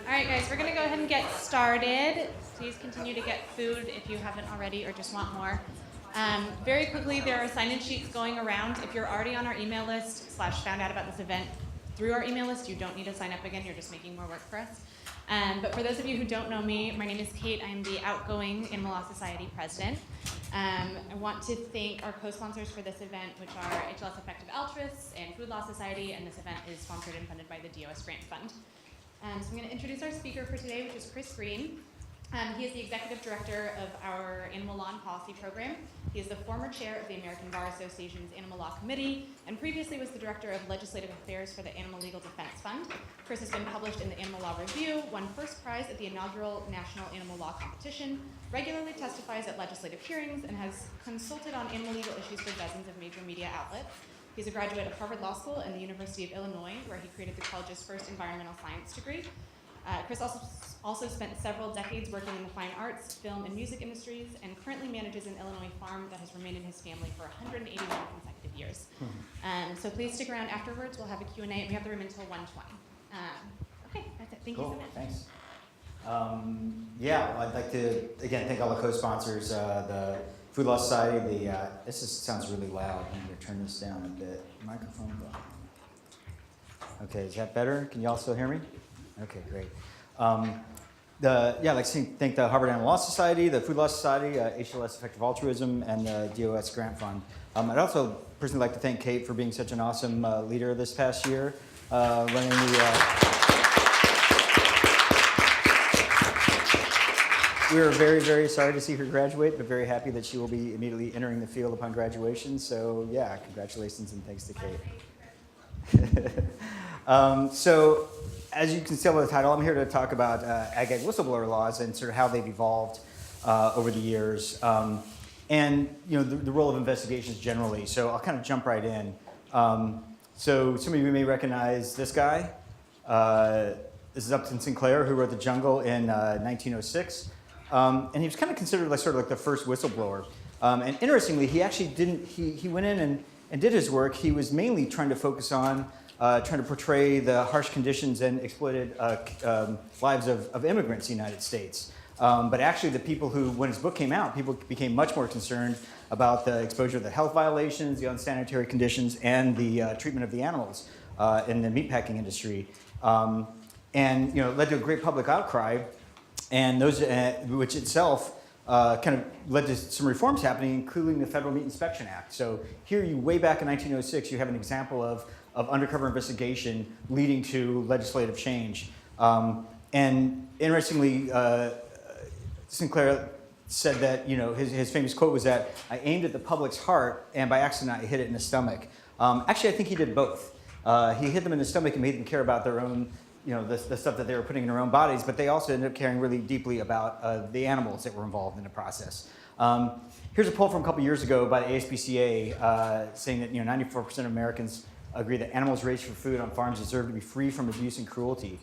All right, guys, we're going to go ahead and get started. Please continue to get food if you haven't already or just want more. Very quickly, there are sign-in sheets going around. If you're already on our email list / found out about this event through our email list, you don't need to sign up again. You're just making more work for us. But for those of you who don't know me, my name is Kate. I'm the outgoing Animal Law Society president. I want to thank our co-sponsors for this event, which are HLS Effective Altruists and Food Law Society, and this event is sponsored and funded by the DOS Grant Fund. So I'm going to introduce our speaker for today, which is Chris Green. He is the executive director of our Animal Law and Policy program. He is the former chair of the American Bar Association's Animal Law Committee, and previously was the director of legislative affairs for the Animal Legal Defense Fund. Chris has been published in the Animal Law Review, won first prize at the inaugural National Animal Law Competition, regularly testifies at legislative hearings, and has consulted on animal legal issues for dozens of major media outlets. He's a graduate of Harvard Law School and the University of Illinois, where he created the college's first environmental science degree. Chris also spent several decades working in the fine arts, film, and music industries, and currently manages an Illinois farm that has remained in his family for 181 consecutive years. So please stick around afterwards. We'll have a Q&A, and we have the room until 1:20. Okay, that's it. Thank you so much. Thanks. I'd like to, again, thank all the co-sponsors, the Food Law Society, sounds really loud. I'm going to turn this down a bit. Microphone volume. Okay, is that better? Can you all still hear me? Okay, great. I'd like to thank the Harvard Animal Law Society, the Food Law Society, HLS Effective Altruism, and the DOS Grant Fund. I'd also personally like to thank Kate for being such an awesome leader this past year, running the... We are very, very sorry to see her graduate, but very happy that she will be immediately entering the field upon graduation. So yeah, congratulations and thanks to Kate. So as you can see by the title, I'm here to talk about Ag-Gag whistleblower laws and sort of how they've evolved over the years, and the role of investigations generally. So I'll kind of jump right in. So some of you may recognize this guy. This is Upton Sinclair, who wrote The Jungle in 1906. And he was kind of considered like the first whistleblower. And interestingly, he actually didn't, he went in and did his work. He was mainly trying to focus on trying to portray the harsh conditions and exploited lives of immigrants in the United States. But actually the people who, when his book came out, people became much more concerned about the exposure to the health violations, the unsanitary conditions, and the treatment of the animals in the meatpacking industry. And it led to a great public outcry. And those, which itself kind of led to some reforms happening, including the Federal Meat Inspection Act. So here, way back in 1906, you have an example of undercover investigation leading to legislative change. And interestingly, Sinclair said that his famous quote was that, "I aimed at the public's heart, and by accident I hit it in the stomach." Actually, I think he did both. He hit them in the stomach and made them care about their own. The stuff that they were putting in their own bodies, but they also ended up caring really deeply about the animals that were involved in the process. Here's a poll from a couple years ago by the ASPCA saying that 94% of Americans agree that animals raised for food on farms deserve to be free from abuse and cruelty.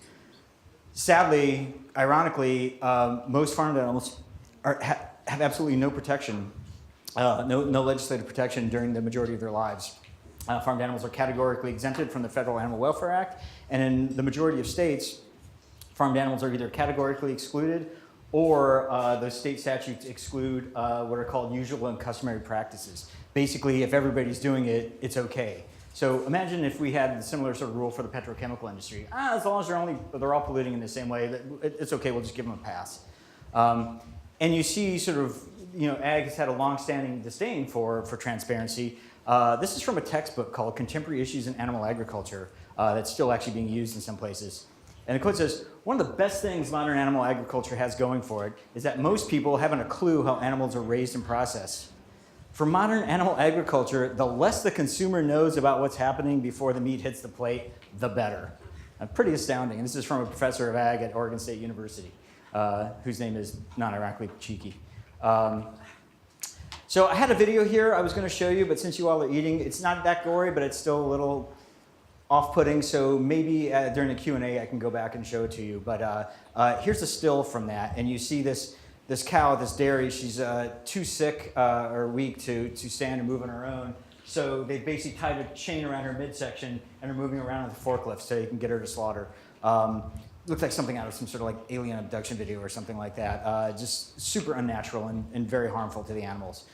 Sadly, ironically, most farmed animals have absolutely no protection, no legislative protection during the majority of their lives. Farmed animals are categorically exempted from the Federal Animal Welfare Act, and in the majority of states, farmed animals are either categorically excluded or those state statutes exclude what are called usual and customary practices. Basically, if everybody's doing it, it's okay. So imagine if we had a similar sort of rule for the petrochemical industry. As long as they're all polluting in the same way, it's okay, we'll just give them a pass. And you see sort of, ag has had a long-standing disdain for transparency. This is from a textbook called Contemporary Issues in Animal Agriculture that's still actually being used in some places. And the quote says, "One of the best things modern animal agriculture has going for it is that most people haven't a clue how animals are raised and processed. For modern animal agriculture, the less the consumer knows about what's happening before the meat hits the plate, the better." Pretty astounding. And this is from a professor of ag at Oregon State University, whose name is non-ironically Cheeky. So I had a video here I was going to show you, but since you all are eating, it's not that gory, but it's still a little off-putting. So maybe during the Q&A I can go back and show it to you. But here's a still from that, and you see this cow, this dairy. She's too sick or weak to stand and move on her own. So they basically tied a chain around her midsection and are moving around with a forklift so you can get her to slaughter. looked like something out of some sort of like alien abduction video or something like that. Just super unnatural and very harmful to the animals.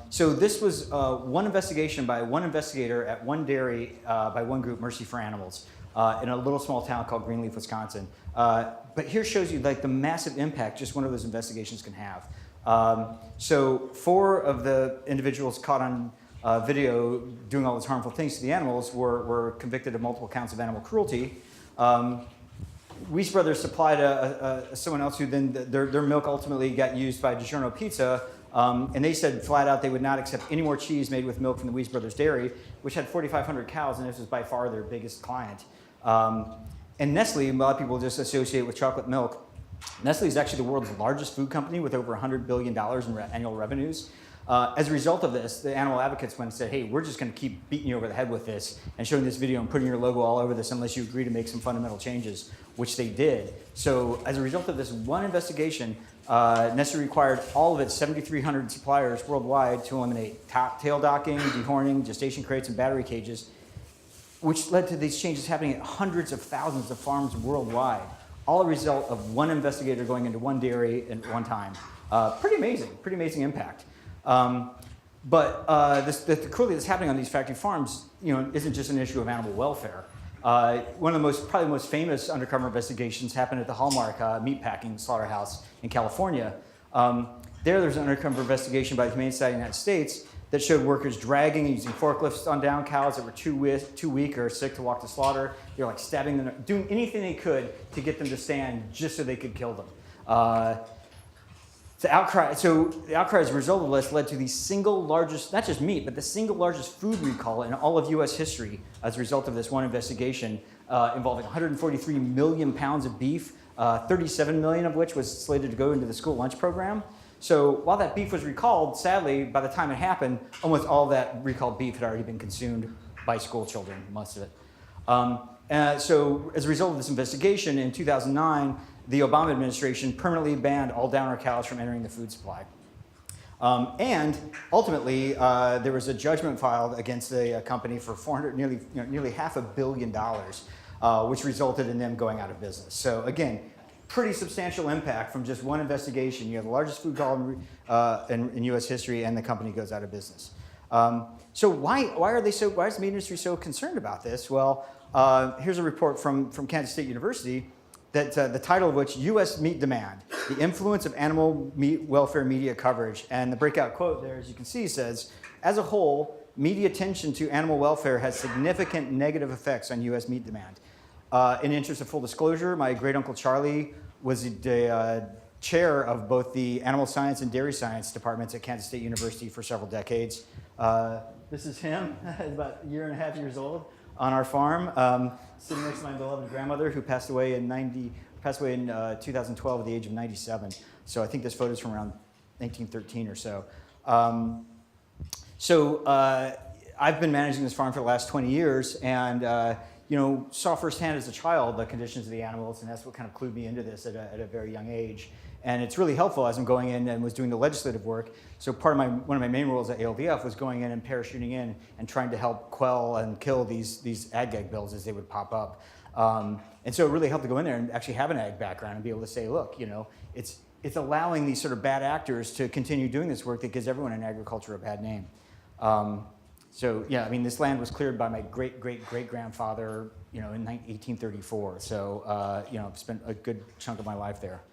So this was one investigation by one investigator at one dairy by one group, Mercy for Animals, in a little small town called Greenleaf, Wisconsin. But here shows you like the massive impact just one of those investigations can have. So 4 of the individuals caught on video doing all these harmful things to the animals were convicted of multiple counts of animal cruelty. Weiss Brothers supplied someone else who then their milk ultimately got used by DiGiorno Pizza, and they said flat out they would not accept any more cheese made with milk from the Weiss Brothers dairy, which had 4,500 cows, and this was by far their biggest client. And Nestle, a lot of people just associate with chocolate milk. Nestle is actually the world's largest food company with over $100 billion in annual revenues. As a result of this, the animal advocates went and said, hey, we're just going to keep beating you over the head with this and showing this video and putting your logo all over this unless you agree to make some fundamental changes, which they did. So as a result of this one investigation, Nestle required all of its 7,300 suppliers worldwide to eliminate tail docking, dehorning, gestation crates, and battery cages, which led to these changes happening at hundreds of thousands of farms worldwide, all a result of one investigator going into one dairy at one time. Pretty amazing impact. But the cruelty that's happening on these factory farms, isn't just an issue of animal welfare. One of the probably the most famous undercover investigations happened at the Hallmark meatpacking slaughterhouse in California. There's an undercover investigation by the Humane Society of the United States that showed workers dragging and using forklifts on down cows that were too weak or sick to walk to slaughter. They were like stabbing them, doing anything they could to get them to stand just so they could kill them. The outcry as a result of this led to the single largest, not just meat, but the single largest food recall in all of US history as a result of this one investigation involving 143 million pounds of beef, 37 million of which was slated to go into the school lunch program. So while that beef was recalled, sadly, by the time it happened, almost all that recalled beef had already been consumed by school children, most of it. So as a result of this investigation, in 2009, the Obama administration permanently banned all downer cows from entering the food supply. And ultimately, there was a judgment filed against the company for nearly $500 million, which resulted in them going out of business. So again, pretty substantial impact from just one investigation. You have the largest food column in U.S. history, and the company goes out of business. So why is the meat industry so concerned about this? Well, here's a report from Kansas State University that the title of which, U.S. Meat Demand, the Influence of Animal Meat Welfare Media Coverage. And the breakout quote there, as you can see, says, as a whole, media attention to animal welfare has significant negative effects on U.S. meat demand. In the interest of full disclosure, my great uncle Charlie was the chair of both the animal science and dairy science departments at Kansas State University for several decades. This is him, about 1.5 years old, on our farm, sitting next to my beloved grandmother, who passed away in 2012 at the age of 97. So I think this photo is from around 1913 or so. I've been managing this farm for the last 20 years, and saw firsthand as a child the conditions of the animals, and that's what kind of clued me into this at a very young age. And it's really helpful as I'm going in and was doing the legislative work. So one of my main roles at ALDF was going in and parachuting in and trying to help quell and kill these Ag-Gag bills as they would pop up. And so it really helped to go in there and actually have an ag background and be able to say, look, it's allowing these sort of bad actors to continue doing this work that gives everyone in agriculture a bad name. This land was cleared by my great-great-great-grandfather, in 1834. So, I've spent a good chunk of my life there.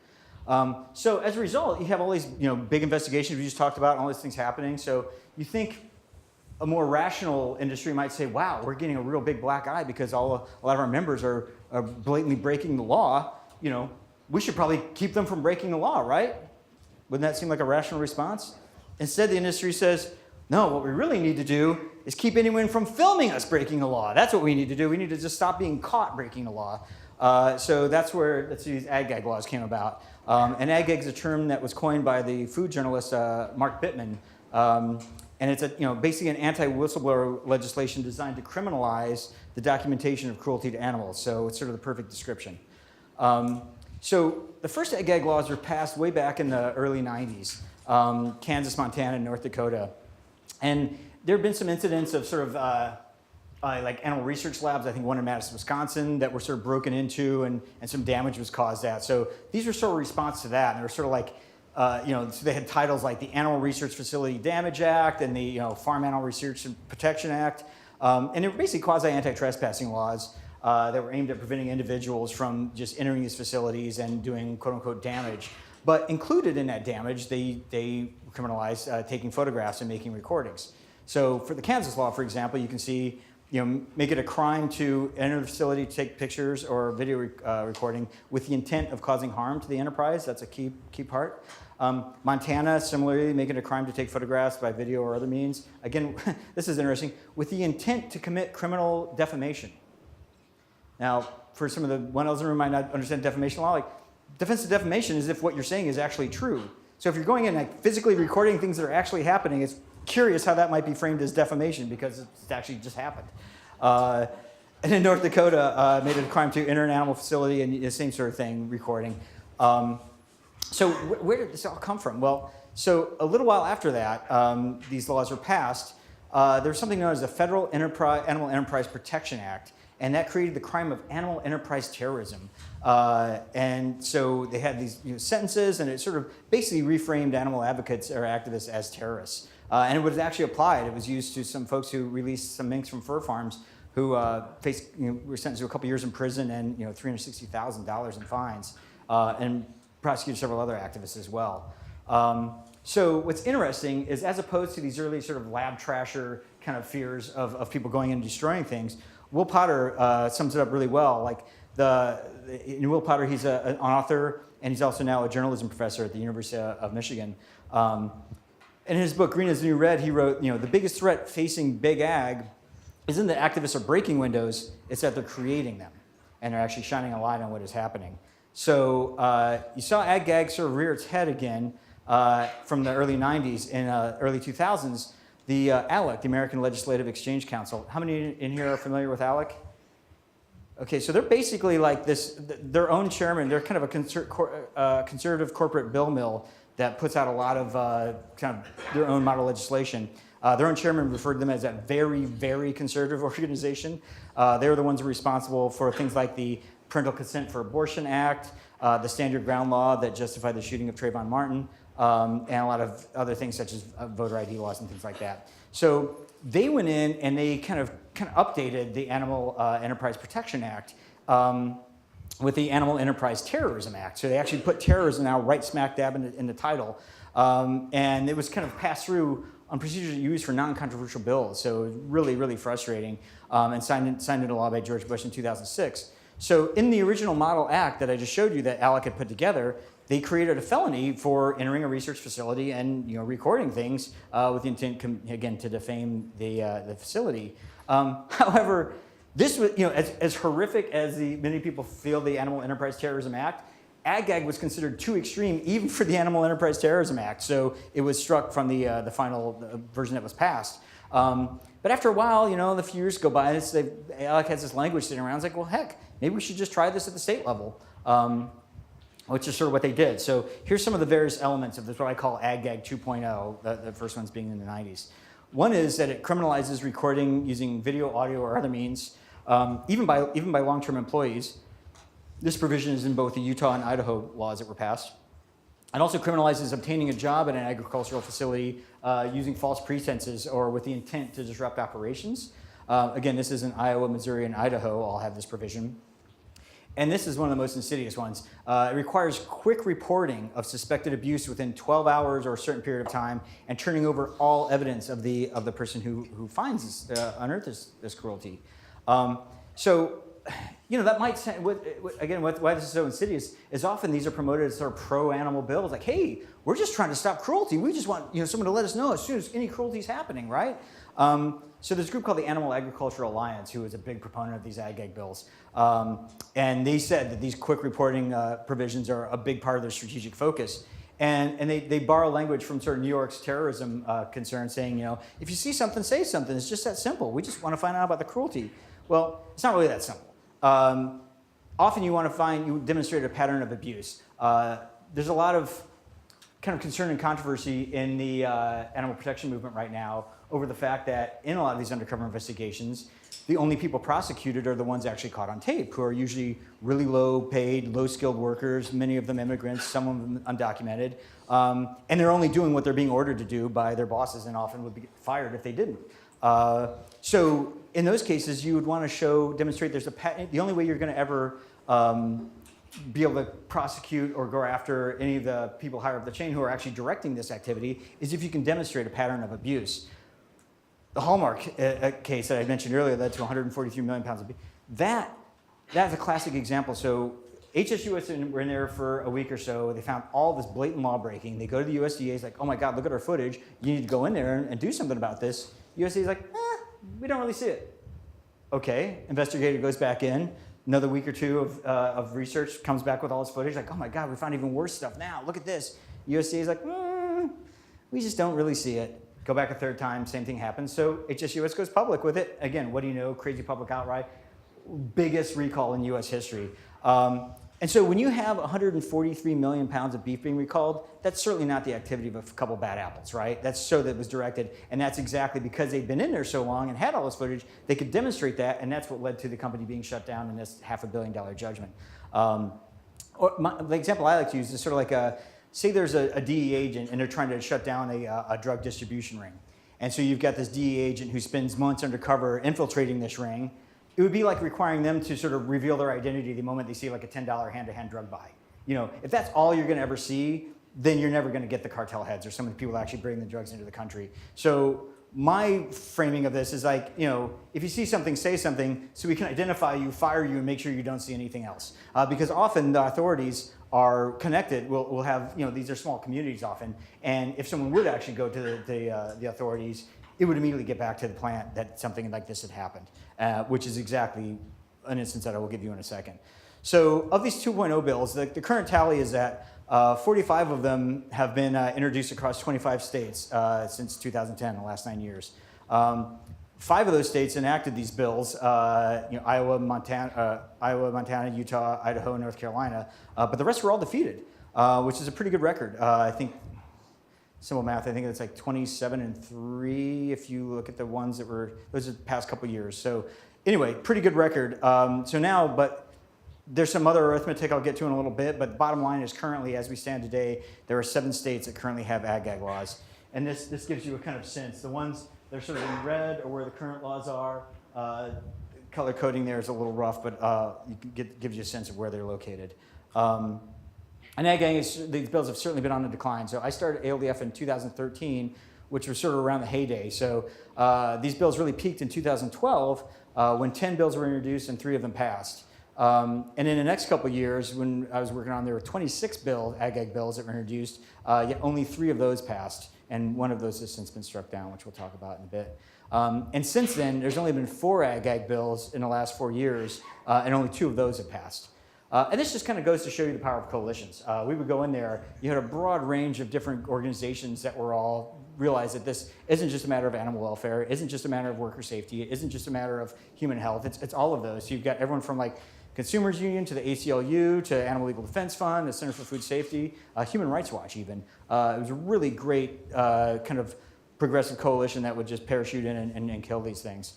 So as a result, you have all these, big investigations we just talked about, and all these things happening. So you think a more rational industry might say, wow, we're getting a real big black eye because a lot of our members are blatantly breaking the law. We should probably keep them from breaking the law, right? Wouldn't that seem like a rational response? Instead, the industry says, no, what we really need to do is keep anyone from filming us breaking the law. That's what we need to do. We need to just stop being caught breaking the law. So that's where these Ag-Gag laws came about. And Ag-Gag is a term that was coined by the food journalist Mark Bittman. And it's basically an anti-whistleblower legislation designed to criminalize the documentation of cruelty to animals. So it's sort of the perfect description. So the first Ag-Gag laws were passed way back in the early 90s, Kansas, Montana, and North Dakota. And there have been some incidents of sort of like animal research labs, I think one in Madison, Wisconsin, that were sort of broken into and some damage was caused at. So these were sort of a response to that. And they were sort of like, so they had titles like the Animal Research Facility Damage Act and the Farm Animal Research and Protection Act. And they were basically quasi-anti-trespassing laws that were aimed at preventing individuals from just entering these facilities and doing quote-unquote damage. But included in that damage, they criminalized taking photographs and making recordings. So for the Kansas law, for example, you can see, make it a crime to enter the facility to take pictures or video recording with the intent of causing harm to the enterprise. That's a key part. Montana, similarly, make it a crime to take photographs by video or other means. Again, this is interesting, with the intent to commit criminal defamation. Now, for some of the one else in the room might not understand defamation law, like defense of defamation is if what you're saying is actually true. So if you're going in and like physically recording things that are actually happening, it's curious how that might be framed as defamation because it's actually just happened. And in North Dakota, made it a crime to enter an animal facility and the same sort of thing, recording. So where did this all come from? Well, so a little while after that, these laws were passed. There's something known as the Federal Animal Enterprise Protection Act, and that created the crime of animal enterprise terrorism. And so they had these sentences, and it sort of basically reframed animal advocates or activists as terrorists. And it was actually applied. It was used to some folks who released some minks from fur farms who were sentenced to a couple years in prison and $360,000 in fines, and prosecuted several other activists as well. So what's interesting is, as opposed to these early sort of lab trasher kind of fears of people going in and destroying things, Will Potter sums it up really well. Like in Will Potter, he's an author, and he's also now a journalism professor at the University of Michigan. In his book, Green is the New Red, he wrote, the biggest threat facing big ag isn't that activists are breaking windows, it's that they're creating them, and they're actually shining a light on what is happening. So you saw Ag-Gag sort of rear its head again from the early 90s. In early 2000s, the ALEC, the American Legislative Exchange Council. How many in here are familiar with ALEC? Okay, so they're basically like their own chairman. They're kind of a conservative corporate bill mill that puts out a lot of kind of their own model legislation. Their own chairman referred to them as a very, very conservative organization. They're the ones responsible for things like the Parental Consent for Abortion Act, the Stand Your Ground law that justified the shooting of Trayvon Martin, and a lot of other things such as voter ID laws and things like that. So they went in and they kind of updated the Animal Enterprise Protection Act with the Animal Enterprise Terrorism Act. So they actually put terrorism now right smack dab in the title. And it was kind of passed through on procedures used for non-controversial bills. So it was really, really frustrating, and signed into law by George Bush in 2006. So in the original model act that I just showed you that ALEC had put together, they created a felony for entering a research facility and recording things with the intent, again, to defame the facility. However, this was, as horrific as many people feel the Animal Enterprise Terrorism Act, Ag-Gag was considered too extreme even for the Animal Enterprise Terrorism Act, so it was struck from the final version that was passed. But after a while, the few years go by, ALEC has this language sitting around. It's like, well, heck, maybe we should just try this at the state level, which is sort of what they did. So here's some of the various elements of this, what I call Ag-Gag 2.0, the first ones being in the 90s. One is that it criminalizes recording using video, audio, or other means, even by long-term employees. This provision is in both the Utah and Idaho laws that were passed. It also criminalizes obtaining a job at an agricultural facility using false pretenses or with the intent to disrupt operations. Again, this is in Iowa, Missouri, and Idaho all have this provision. And this is one of the most insidious ones. It requires quick reporting of suspected abuse within 12 hours or a certain period of time, and turning over all evidence of the person who finds unearths this cruelty. So, that might sound, why this is so insidious is often these are promoted as sort of pro-animal bills, like, hey, we're just trying to stop cruelty. We just want someone to let us know as soon as any cruelty is happening, right? So there's a group called the Animal Agricultural Alliance who is a big proponent of these Ag-Gag bills. And they said that these quick reporting provisions are a big part of their strategic focus. And they borrow language from sort of New York's terrorism concern, saying, if you see something, say something. It's just that simple. We just want to find out about the cruelty. Well, it's not really that simple. Often you demonstrate a pattern of abuse. There's a lot of kind of concern and controversy in the animal protection movement right now over the fact that in a lot of these undercover investigations, the only people prosecuted are the ones actually caught on tape, who are usually really low paid, low skilled workers, many of them immigrants, some of them undocumented. And they're only doing what they're being ordered to do by their bosses, and often would be fired if they didn't. So in those cases, you would want to demonstrate there's the only way you're going to ever be able to prosecute or go after any of the people higher up the chain who are actually directing this activity is if you can demonstrate a pattern of abuse. The Hallmark case that I mentioned earlier led to 143 million pounds of beef. That's a classic example. So HSUS were in there for a week or so. They found all this blatant law breaking. They go to the USDA. It's like, oh my God, look at our footage. You need to go in there and do something about this. USDA is like, we don't really see it. Okay, investigator goes back in. Another week or two of research, comes back with all his footage. Like, oh my God, we found even worse stuff now. Look at this. USDA is like, we just don't really see it. Go back a third time, same thing happens. So HSUS goes public with it. Again, what do you know? Crazy public outright. Biggest recall in US history. And so when you have 143 million pounds of beef being recalled, that's certainly not the activity of a couple bad apples, right? That's so that it was directed. And that's exactly because they've been in there so long and had all this footage, they could demonstrate that. And that's what led to the company being shut down in this $500 million judgment. The example I like to use is sort of like say there's a DEA agent and they're trying to shut down a drug distribution ring. And so you've got this DEA agent who spends months undercover infiltrating this ring. It would be like requiring them to sort of reveal their identity the moment they see like a $10 hand-to-hand drug buy. You know, if that's all you're going to ever see, then you're never going to get the cartel heads or some of the people that actually bring the drugs into the country. So my framing of this is like, you know, if you see something, say something, so we can identify you, fire you, and make sure you don't see anything else. Because often the authorities are connected. We'll have, you know, these are small communities often, and if someone would actually go to the authorities, it would immediately get back to the plant that something like this had happened, which is exactly an instance that I will give you in a second. So of these 2.0 bills, the current tally is that 45 of them have been introduced across 25 states since 2010, the last 9 years. 5 of those states enacted these bills, Iowa, Montana, Utah, Idaho, and North Carolina, but the rest were all defeated, which is a pretty good record. I think, simple math, I think it's like 27-3 if you look at the ones that were, those are the past couple years. So anyway, pretty good record. So now, but there's some other arithmetic I'll get to in a little bit, but the bottom line is currently, as we stand today, there are 7 states that currently have Ag-Gag laws. And this gives you a kind of sense. The ones that are sort of in red are where the current laws are. Color coding there is a little rough, but gives you a sense of where they're located. And Ag-Gag, these bills have certainly been on the decline. So I started ALDF in 2013, which was sort of around the heyday. So these bills really peaked in 2012 when 10 bills were introduced and 3 of them passed. And in the next couple of years, when I was working on, there were 26 Ag-Gag bills that were introduced, yet only 3 of those passed. And one of those has since been struck down, which we'll talk about in a bit. And since then, there's only been 4 Ag-Gag bills in the last 4 years, and only 2 of those have passed. And this just kind of goes to show you the power of coalitions. We would go in there, you had a broad range of different organizations that were all realized that this isn't just a matter of animal welfare, it isn't just a matter of worker safety, it isn't just a matter of human health, it's all of those. So you've got everyone from like Consumers Union to the ACLU to Animal Legal Defense Fund, the Center for Food Safety, Human Rights Watch even. It was a really great kind of progressive coalition that would just parachute in and kill these things.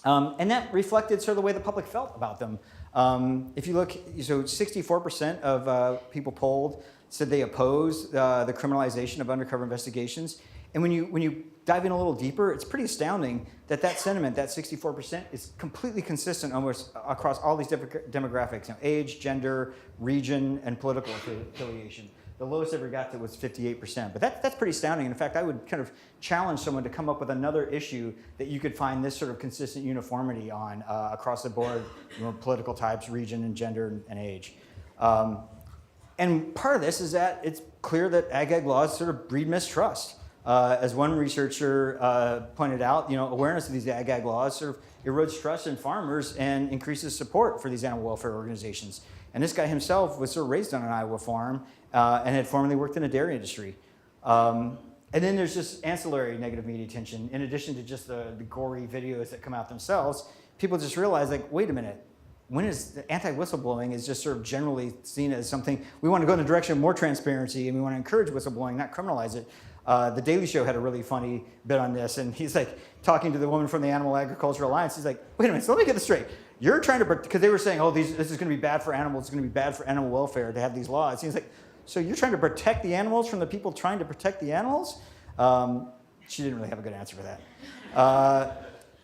And that reflected sort of the way the public felt about them. If you look, so 64% of people polled said they oppose the criminalization of undercover investigations. And when you dive in a little deeper, it's pretty astounding that that sentiment, that 64%, is completely consistent almost across all these different demographics, you know, age, gender, region, and political affiliation. The lowest ever got to was 58%, but that's pretty astounding. In fact, I would kind of challenge someone to come up with another issue that you could find this sort of consistent uniformity on across the board, you know, political types, region, and gender, and age. And part of this is that it's clear that Ag-Gag laws sort of breed mistrust. As one researcher pointed out, you know, awareness of these Ag-Gag laws sort of erodes trust in farmers and increases support for these animal welfare organizations. And this guy himself was sort of raised on an Iowa farm and had formerly worked in the dairy industry. And then there's just ancillary negative media attention. In addition to just the gory videos that come out themselves, people just realize, like, wait a minute, when is anti-whistleblowing is just sort of generally seen as something, we want to go in the direction of more transparency and we want to encourage whistleblowing, not criminalize it. The Daily Show had a really funny bit on this, and he's like talking to the woman from the Animal Agriculture Alliance. He's like, wait a minute, so let me get this straight. You're trying to, because they were saying, oh, this is going to be bad for animals, it's going to be bad for animal welfare to have these laws. He's like, so you're trying to protect the animals from the people trying to protect the animals? She didn't really have a good answer for that.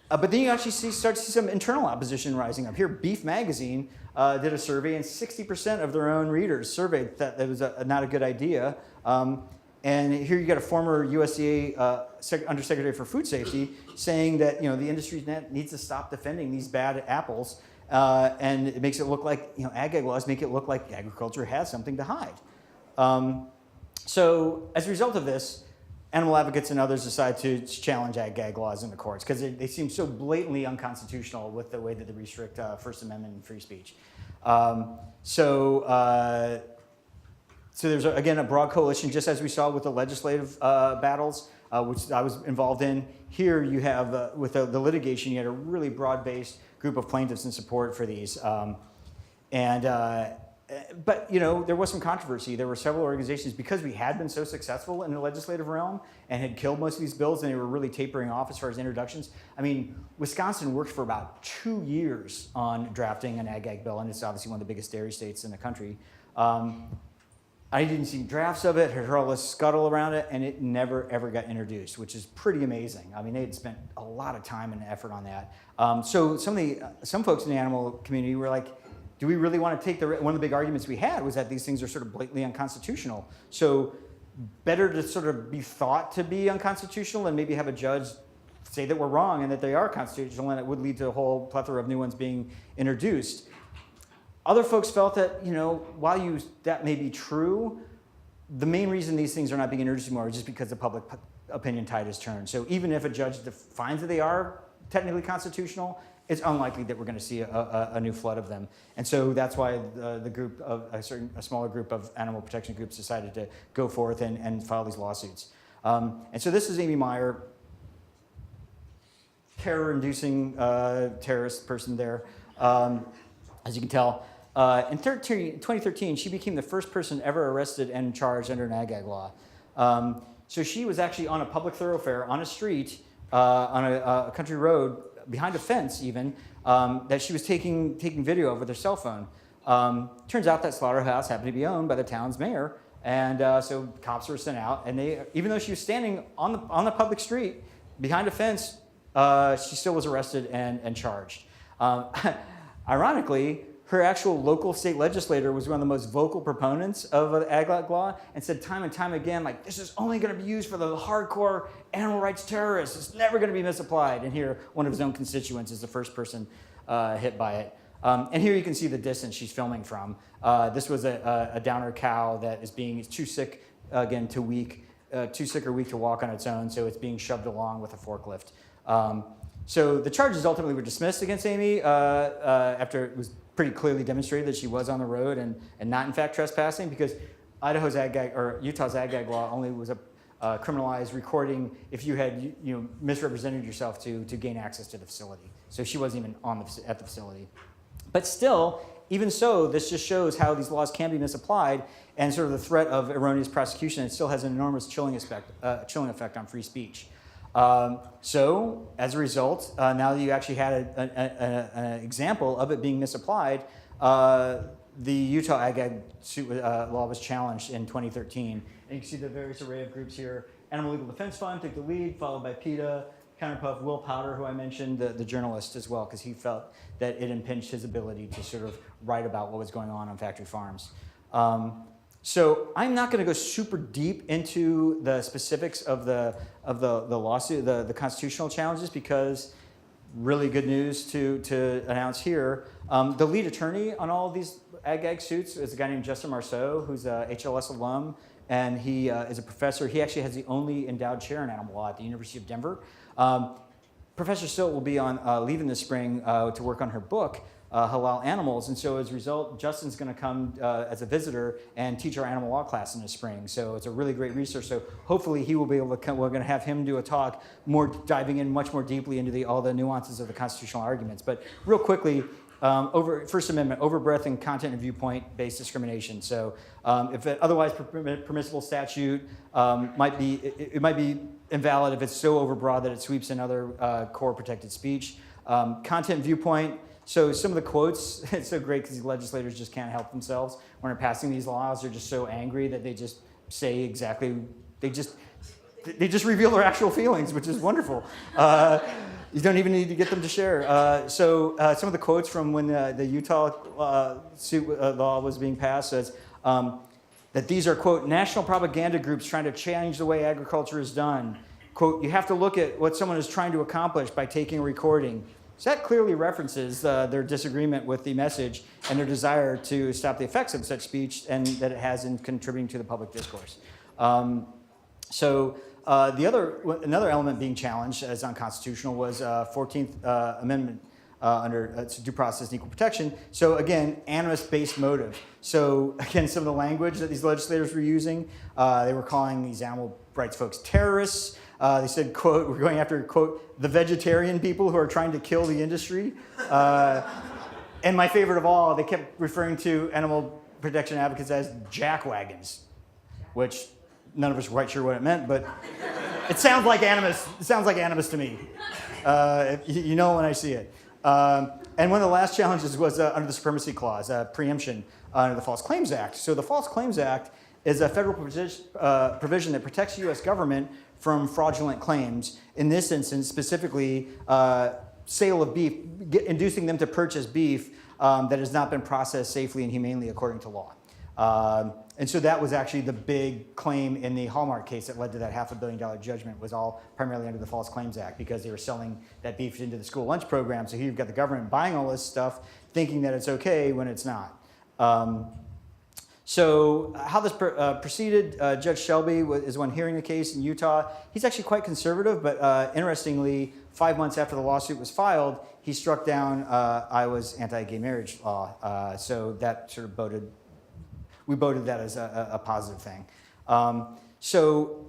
But then you actually start to see some internal opposition rising up. Here, Beef Magazine did a survey, and 60% of their own readers surveyed that it was not a good idea. And here you got a former USDA Undersecretary for Food Safety saying that the industry needs to stop defending these bad apples, and it makes it look like ag laws make it look like agriculture has something to hide. So as a result of this, animal advocates and others decide to challenge ag laws in the courts because they seem so blatantly unconstitutional with the way that they restrict First Amendment and free speech. So there's, again, a broad coalition, just as we saw with the legislative battles, which I was involved in. Here you have, with the litigation, you had a really broad-based group of plaintiffs in support for these. But there was some controversy. There were several organizations, because we had been so successful in the legislative realm and had killed most of these bills, and they were really tapering off as far as introductions. I mean, Wisconsin worked for about 2 years on drafting an ag bill, and it's obviously one of the biggest dairy states in the country. I didn't see drafts of it, heard all this scuttle around it, and it never, ever got introduced, which is pretty amazing. I mean, they had spent a lot of time and effort on that. So some folks in the animal community were like, do we really want to take one of the big arguments we had was that these things are sort of blatantly unconstitutional. So better to sort of be thought to be unconstitutional and maybe have a judge say that we're wrong and that they are constitutional, and it would lead to a whole plethora of new ones being introduced. Other folks felt that, while that may be true, the main reason these things are not being introduced anymore is just because the public opinion tide has turned. So even if a judge finds that they are technically constitutional, it's unlikely that we're going to see a new flood of them. And so that's why the group of a smaller group of animal protection groups decided to go forth and file these lawsuits. And so this is Amy Meyer, terror-inducing terrorist person there, as you can tell. In 2013, she became the first person ever arrested and charged under an ag law. So she was actually on a public thoroughfare, on a street, on a country road, behind a fence even, that she was taking video of with her cell phone. Turns out that slaughterhouse happened to be owned by the town's mayor, and so cops were sent out, and even though she was standing on the public street behind a fence, she still was arrested and charged. Ironically, her actual local state legislator was one of the most vocal proponents of an ag law and said time and time again, like, this is only going to be used for the hardcore animal rights terrorists. It's never going to be misapplied. And here, one of his own constituents is the first person hit by it. And here you can see the distance she's filming from. This was a downer cow that is too sick, again, too sick or weak to walk on its own, so it's being shoved along with a forklift. So the charges ultimately were dismissed against Amy after it was pretty clearly demonstrated that she was on the road and not in fact trespassing, because Idaho's Ag-Gag or Utah's Ag-Gag law only was criminalized recording if you had misrepresented yourself to gain access to the facility. So she wasn't even at the facility. But still, even so, this just shows how these laws can be misapplied, and sort of the threat of erroneous prosecution, it still has an enormous chilling effect on free speech. So as a result, now that you actually had an example of it being misapplied, the Utah Ag-Gag law was challenged in 2013. And you can see the various array of groups here. Animal Legal Defense Fund took the lead, followed by PETA, Counterpuff, Will Powder, who I mentioned, the journalist as well, because he felt that it impinged his ability to sort of write about what was going on factory farms. So I'm not going to go super deep into the specifics of the lawsuit, the constitutional challenges, because really good news to announce here. The lead attorney on all of these ag suits is a guy named Justin Marceau, who's a HLS alum, and he is a professor. He actually has the only endowed chair in animal law at the University of Denver. Professor Silt will be on leave in the spring to work on her book, Halal Animals, and so as a result, Justin's going to come as a visitor and teach our animal law class in the spring. So it's a really great resource. So hopefully he will be able to come. We're going to have him do a talk, diving in much more deeply into all the nuances of the constitutional arguments. But real quickly, First Amendment, overbreadth and content and viewpoint-based discrimination. So if an otherwise permissible statute it might be invalid if it's so overbroad that it sweeps in other core protected speech. Content and viewpoint. So some of the quotes, it's so great because these legislators just can't help themselves. When they're passing these laws, they're just so angry that they just say exactly, they just reveal their actual feelings, which is wonderful. You don't even need to get them to share. So some of the quotes from when the Utah law was being passed says that these are, quote, national propaganda groups trying to change the way agriculture is done. Quote, you have to look at what someone is trying to accomplish by taking a recording. So that clearly references their disagreement with the message and their desire to stop the effects of such speech and that it has in contributing to the public discourse. Another element being challenged as unconstitutional was 14th Amendment under due process and equal protection. So again, animus-based motive. So again, some of the language that these legislators were using, they were calling these animal rights folks terrorists. They said, quote, we're going after, quote, the vegetarian people who are trying to kill the industry. And my favorite of all, they kept referring to animal protection advocates as jackwagons, which none of us were quite sure what it meant, but it sounds like animus. It sounds like animus to me. You know when I see it. And one of the last challenges was under the Supremacy Clause, preemption under the False Claims Act. So the False Claims Act is a federal provision that protects the U.S. government from fraudulent claims. In this instance, specifically, sale of beef, inducing them to purchase beef that has not been processed safely and humanely according to law. And so that was actually the big claim in the Hallmark case that led to that $500 million judgment, was all primarily under the False Claims Act because they were selling that beef into the school lunch program. So here you've got the government buying all this stuff, thinking that it's okay when it's not. So how this proceeded, Judge Shelby is one hearing the case in Utah. He's actually quite conservative, but interestingly, 5 months after the lawsuit was filed, he struck down Iowa's anti-gay marriage law. So that sort of we voted that as a positive thing. So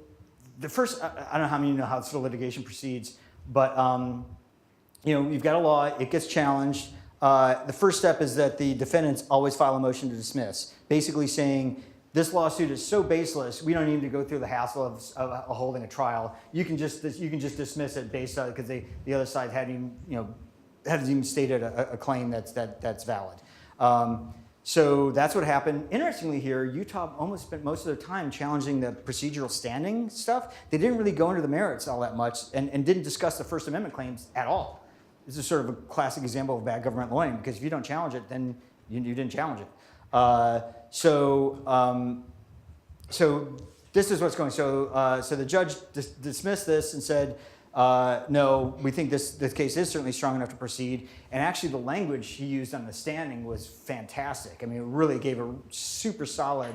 the first, I don't know how many of you know how sort of litigation proceeds, but you've got a law, it gets challenged. The first step is that the defendants always file a motion to dismiss, basically saying, this lawsuit is so baseless, we don't need to go through the hassle of holding a trial. You can just dismiss it based on, because the other side hadn't even stated a claim that's valid. So that's what happened. Interestingly here, Utah almost spent most of their time challenging the procedural standing stuff. They didn't really go into the merits all that much and didn't discuss the First Amendment claims at all. This is sort of a classic example of bad government lawyering, because if you don't challenge it, then you didn't challenge it. So this is what's going. So the judge dismissed this and said, no, we think this case is certainly strong enough to proceed. And actually the language he used on the standing was fantastic. I mean, it really gave a super solid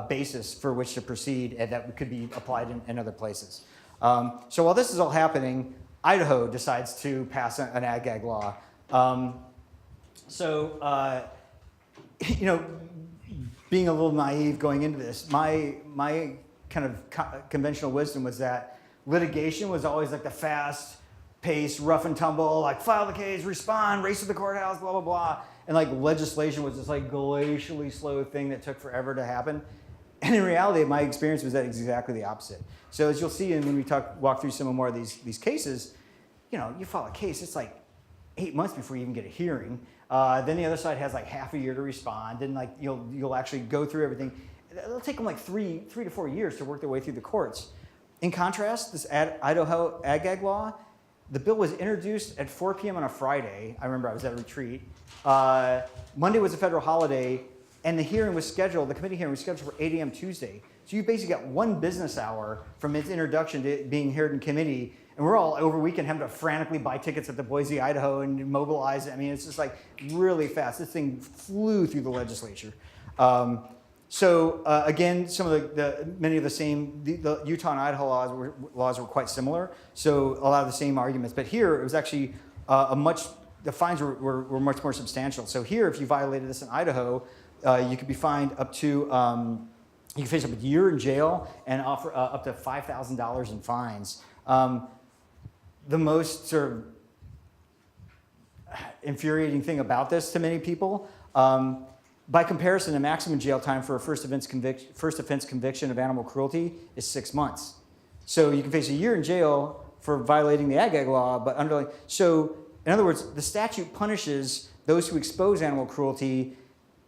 basis for which to proceed and that could be applied in other places. So while this is all happening, Idaho decides to pass an Ag-Gag law. Being a little naive going into this, my kind of conventional wisdom was that litigation was always like the fast-paced, rough and tumble, like file the case, respond, race to the courthouse, blah, blah, blah. And like legislation was this like glacially slow thing that took forever to happen. And in reality, my experience was that exactly the opposite. So as you'll see, and when we walk through some more of these cases, you file a case, it's like 8 months before you even get a hearing. Then the other side has like half a year to respond, and like you'll actually go through everything. It'll take them like three to 4 years to work their way through the courts. In contrast, this Idaho Ag-Gag law, the bill was introduced at 4 p.m. on a Friday. I remember I was at a retreat. Monday was a federal holiday, and the committee hearing was scheduled for 8 a.m. Tuesday. So you basically got one business hour from its introduction to it being heard in committee, and we're all over weekend having to frantically buy tickets at the Boise, Idaho, and mobilize. I mean, it's just like really fast. This thing flew through the legislature. Again, some of many of the same, the Utah and Idaho laws were quite similar. So a lot of the same arguments, but here it was actually the fines were much more substantial. So here, if you violated this in Idaho, you could be fined up to, you could face up a year in jail and offer up to $5,000 in fines. The most sort of infuriating thing about this to many people. By comparison, the maximum jail time for a first offense conviction of animal cruelty is 6 months. So you can face a year in jail for violating the Ag-Gag law, but so in other words, the statute punishes those who expose animal cruelty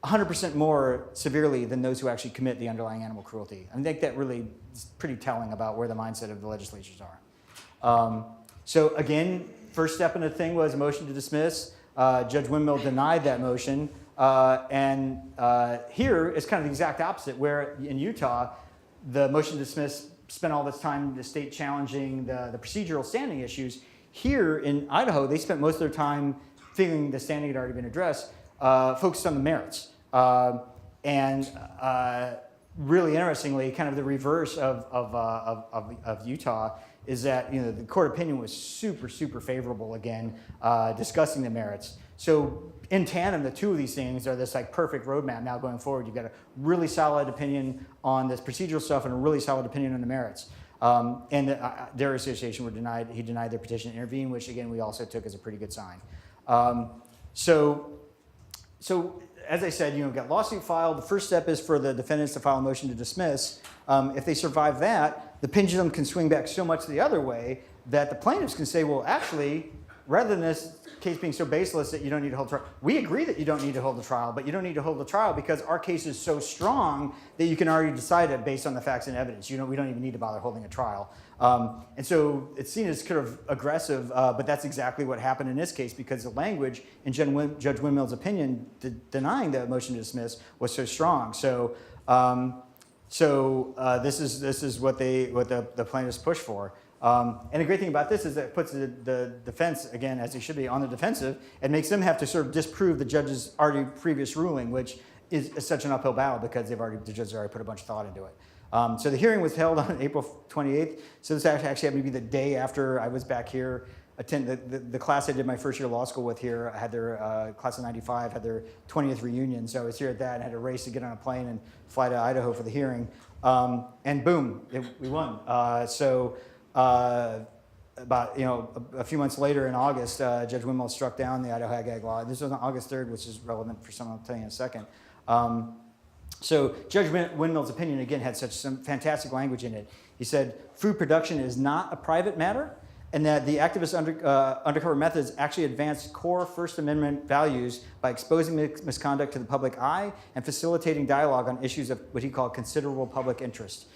100% more severely than those who actually commit the underlying animal cruelty. I think that really is pretty telling about where the mindset of the legislatures are. So again, first step in the thing was a motion to dismiss. Judge Windmill denied that motion. Here is kind of the exact opposite, where in Utah, the motion to dismiss spent all this time the state challenging the procedural standing issues. Here in Idaho, they spent most of their time figuring the standing had already been addressed, focused on the merits. Really interestingly, kind of the reverse of Utah is that the court opinion was super, super favorable again, discussing the merits. So in tandem, the two of these things are this like perfect roadmap now going forward. You've got a really solid opinion on this procedural stuff and a really solid opinion on the merits. And the Dairy Association he denied their petition to intervene, which again, we also took as a pretty good sign. So as I said, we've got lawsuit filed. The first step is for the defendants to file a motion to dismiss. If they survive that, the pendulum can swing back so much the other way that the plaintiffs can say, well, actually, rather than this case being so baseless that you don't need to hold a trial, we agree that you don't need to hold a trial, but you don't need to hold a trial because our case is so strong that you can already decide it based on the facts and evidence. We don't even need to bother holding a trial. And so it's seen as kind of aggressive, but that's exactly what happened in this case because the language in Judge Windmill's opinion denying the motion to dismiss was so strong. So this is what the plaintiffs push for. And the great thing about this is that it puts the defense, again, as they should be, on the defensive and makes them have to sort of disprove the judge's already previous ruling, which is such an uphill battle because the judges already put a bunch of thought into it. So the hearing was held on April 28th. So this actually happened to be the day after I was back here. The class I did my first year of law school with here, I had their class of 95, had their 20th reunion. So I was here at that and had a race to get on a plane and fly to Idaho for the hearing. And boom, we won. About a few months later in August, Judge Windmill struck down the Idaho Ag-Gag law. This was on August 3rd, which is relevant for some I'll tell you in a second. So Judge Windmill's opinion, again, had some fantastic language in it. He said, food production is not a private matter, and that the activist undercover methods actually advance core First Amendment values by exposing misconduct to the public eye and facilitating dialogue on issues of what he called considerable public interest.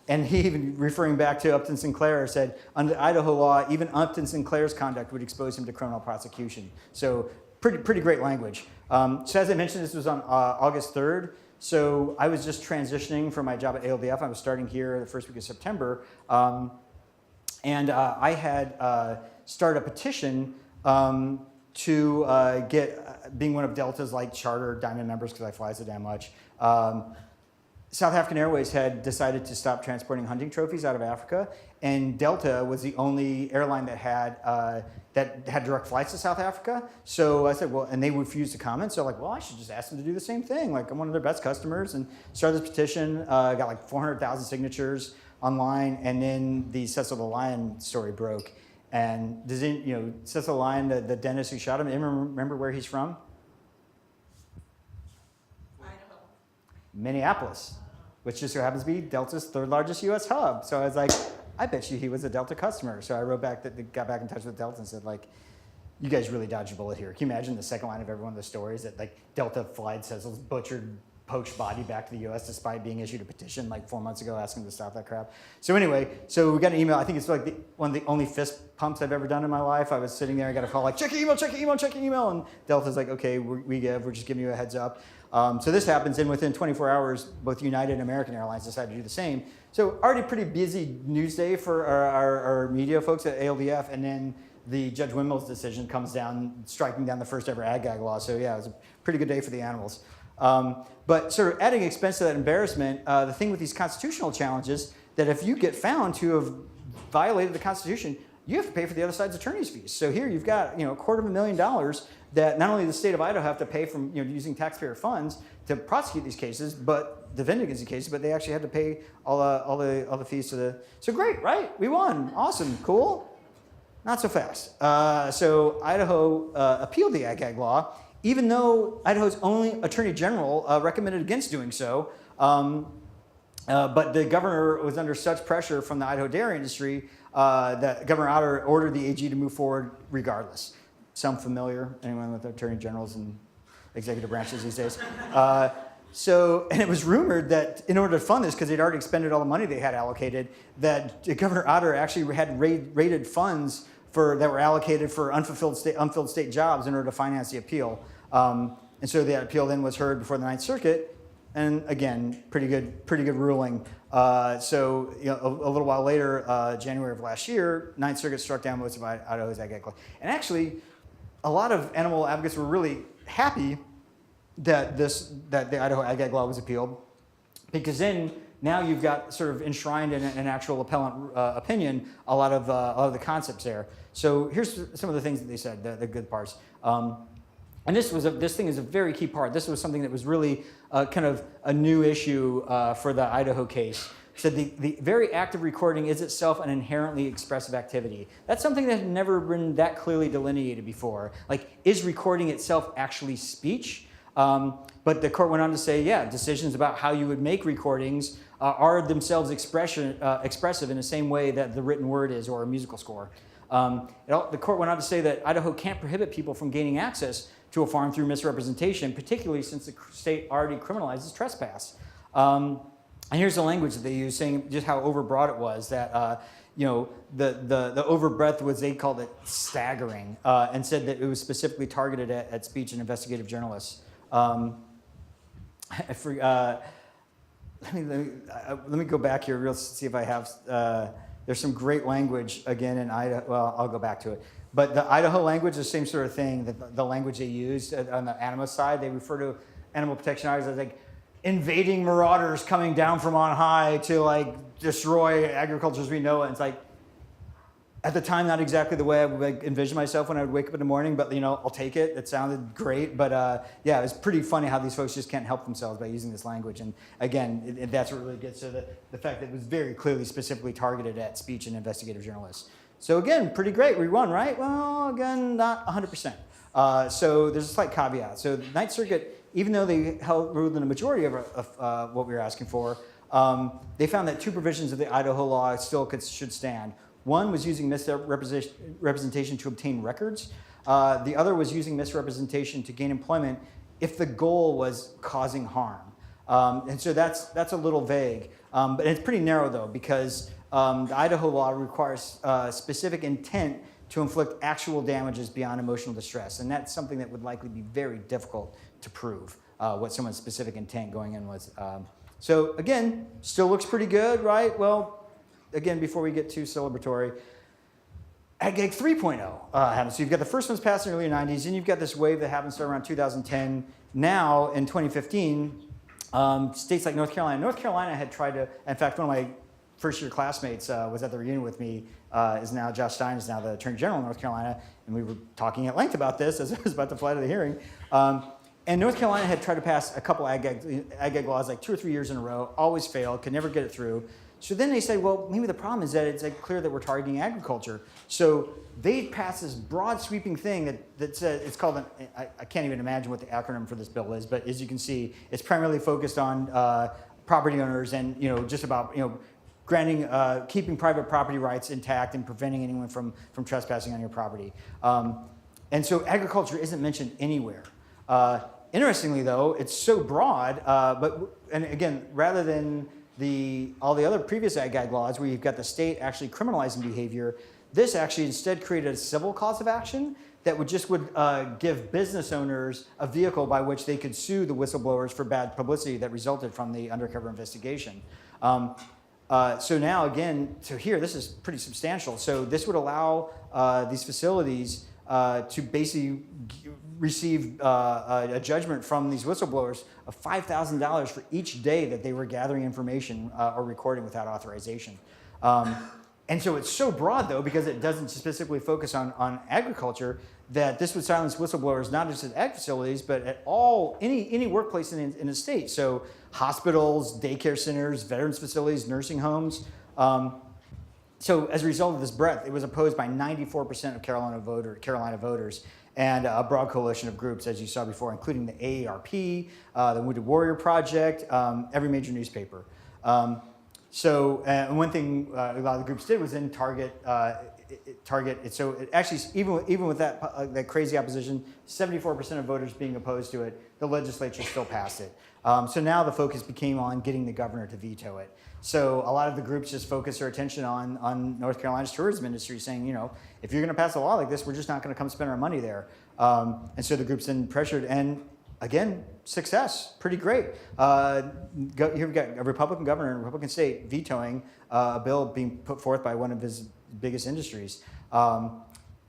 And he, even referring back to Upton Sinclair, said, under Idaho law, even Upton Sinclair's conduct would expose him to criminal prosecution. So pretty great language. So as I mentioned, this was on August 3rd. So I was just transitioning from my job at ALDF. I was starting here the first week of September. I had started a petition to get, being one of Delta's like charter diamond members, because I fly so damn much, South African Airways had decided to stop transporting hunting trophies out of Africa, and Delta was the only airline that had direct flights to South Africa. So I said, well, and they refused to comment. So like, well, I should just ask them to do the same thing. Like, I'm one of their best customers, and started this petition. Got like 400,000 signatures online, and then the Cecil the Lion story broke. And Cecil the Lion, the dentist who shot him, anyone remember where he's from? Idaho. Minneapolis, which just so happens to be Delta's third largest U.S. hub. So I was like, I bet you he was a Delta customer. So I wrote back, got back in touch with Delta and said, like, you guys really dodged a bullet here. Can you imagine the second line of every one of the stories that like Delta flied Cecil's butchered, poached body back to the U.S. despite being issued a petition like 4 months ago asking to stop that crap. So anyway, so we got an email. I think it's like one of the only fist pumps I've ever done in my life. I was sitting there, I got a call like, check your email, check your email, check your email. And Delta's like, okay, we're just giving you a heads up. So this happens, and within 24 hours, both United and American Airlines decided to do the same. So already pretty busy news day for our media folks at ALDF, and then the Judge Windmill's decision comes down, striking down the first ever Ag-Gag law. So yeah, it was a pretty good day for the animals. But sort of adding expense to that embarrassment, the thing with these constitutional challenges, that if you get found to have violated the Constitution, you have to pay for the other side's attorney's fees. So here you've got $250,000 that not only the state of Idaho have to pay from using taxpayer funds to prosecute these cases, but defend against the cases, but they actually had to pay all the fees to the. So great, right? We won. Awesome. Cool. Not so fast. So Idaho appealed the Ag-Gag law, even though Idaho's only attorney general recommended against doing so. But the governor was under such pressure from the Idaho dairy industry that Governor Otter ordered the AG to move forward regardless. Sound familiar? Anyone with attorney generals and executive branches these days? And it was rumored that in order to fund this, because they'd already expended all the money they had allocated, that Governor Otter actually had raided funds that were allocated for unfulfilled state jobs in order to finance the appeal. And so the appeal then was heard before the Ninth Circuit, and again, pretty good ruling. So a little while later, January of last year, Ninth Circuit struck down most of Idaho's Ag-Gag law. And actually, a lot of animal advocates were really happy that the Idaho Ag-Gag law was appealed, because then now you've got sort of enshrined in an actual appellant opinion a lot of the concepts there. So here's some of the things that they said, the good parts. And this thing is a very key part. This was something that was really kind of a new issue for the Idaho case. Said the very act of recording is itself an inherently expressive activity. That's something that had never been that clearly delineated before. Like, is recording itself actually speech? But the court went on to say, yeah, decisions about how you would make recordings are themselves expressive in the same way that the written word is, or a musical score. The court went on to say that Idaho can't prohibit people from gaining access to a farm through misrepresentation, particularly since the state already criminalizes trespass. And here's the language that they used, saying just how overbroad it was, that the overbreadth was, they called it staggering, and said that it was specifically targeted at speech and investigative journalists. Let me go back here real, see if I have, there's some great language again in Idaho. Well, I'll go back to it. But the Idaho language is the same sort of thing, the language they used on the animal side. They refer to animal protection as like invading marauders coming down from on high to like destroy agriculture as we know it. And it's like, at the time, not exactly the way I would envision myself when I would wake up in the morning, but I'll take it. It sounded great, but yeah, it was pretty funny how these folks just can't help themselves by using this language. And again, that's what really gets to the fact that it was very clearly, specifically targeted at speech and investigative journalists. So again, pretty great. We won, right? Well, again, not 100%. So there's a slight caveat. So the Ninth Circuit, even though they ruled in a majority of what we were asking for, they found that two provisions of the Idaho law still should stand. One was using misrepresentation to obtain records. The other was using misrepresentation to gain employment if the goal was causing harm. And so that's a little vague. But it's pretty narrow, though, because the Idaho law requires specific intent to inflict actual damages beyond emotional distress. And that's something that would likely be very difficult to prove, what someone's specific intent going in was. So again, still looks pretty good, right? Well, again, before we get too celebratory, Ag-Gag 3.0 happens. So you've got the first ones passed in the early 90s, and you've got this wave that happens around 2010. Now, in 2015, states like North Carolina had tried to, in fact, one of my first-year classmates was at the reunion with me, Josh Stein is now the Attorney General of North Carolina, and we were talking at length about this as I was about to fly to the hearing. And North Carolina had tried to pass a couple Ag-Gag laws like 2 or 3 years in a row, always failed, could never get it through. So then they said, well, maybe the problem is that it's like clear that we're targeting agriculture. So they passed this broad sweeping thing that says, it's called, I can't even imagine what the acronym for this bill is, but as you can see, it's primarily focused on property owners and just about granting, keeping private property rights intact and preventing anyone from trespassing on your property. And so agriculture isn't mentioned anywhere. Interestingly, though, it's so broad, and again, rather than all the other previous Ag-Gag laws where you've got the state actually criminalizing behavior, this actually instead created a civil cause of action that would give business owners a vehicle by which they could sue the whistleblowers for bad publicity that resulted from the undercover investigation. So now, again, here, this is pretty substantial. So this would allow these facilities to basically receive a judgment from these whistleblowers of $5,000 for each day that they were gathering information or recording without authorization. And so it's so broad, though, because it doesn't specifically focus on agriculture, that this would silence whistleblowers not just at ag facilities, but at any workplace in the state. So hospitals, daycare centers, veterans facilities, nursing homes. So as a result of this breadth, it was opposed by 94% of Carolina voters and a broad coalition of groups, as you saw before, including the AARP, the Wounded Warrior Project, every major newspaper. And one thing a lot of the groups did was then target it. So it actually, even with that crazy opposition, 74% of voters being opposed to it, the legislature still passed it. So now the focus became on getting the governor to veto it. So a lot of the groups just focus their attention on North Carolina's tourism industry, saying, if you're going to pass a law like this, we're just not going to come spend our money there. And so the groups then pressured, and again, success, pretty great. Here we've got a Republican governor in a Republican state vetoing a bill being put forth by one of his biggest industries.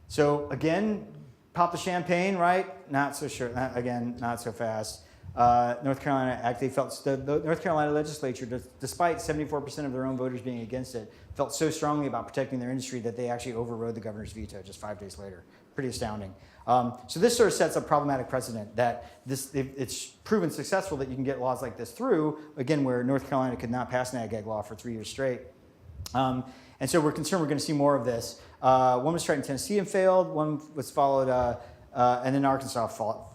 So again, pop the champagne, right? Not so sure. Not so fast. North Carolina actually felt the North Carolina legislature, despite 74% of their own voters being against it, felt so strongly about protecting their industry that they actually overrode the governor's veto just 5 days later. Pretty astounding. So this sort of sets a problematic precedent that it's proven successful that you can get laws like this through, again, where North Carolina could not pass an Ag-Gag law for 3 years straight. And so we're concerned we're going to see more of this. One was tried in Tennessee and failed. One was followed, and then Arkansas fought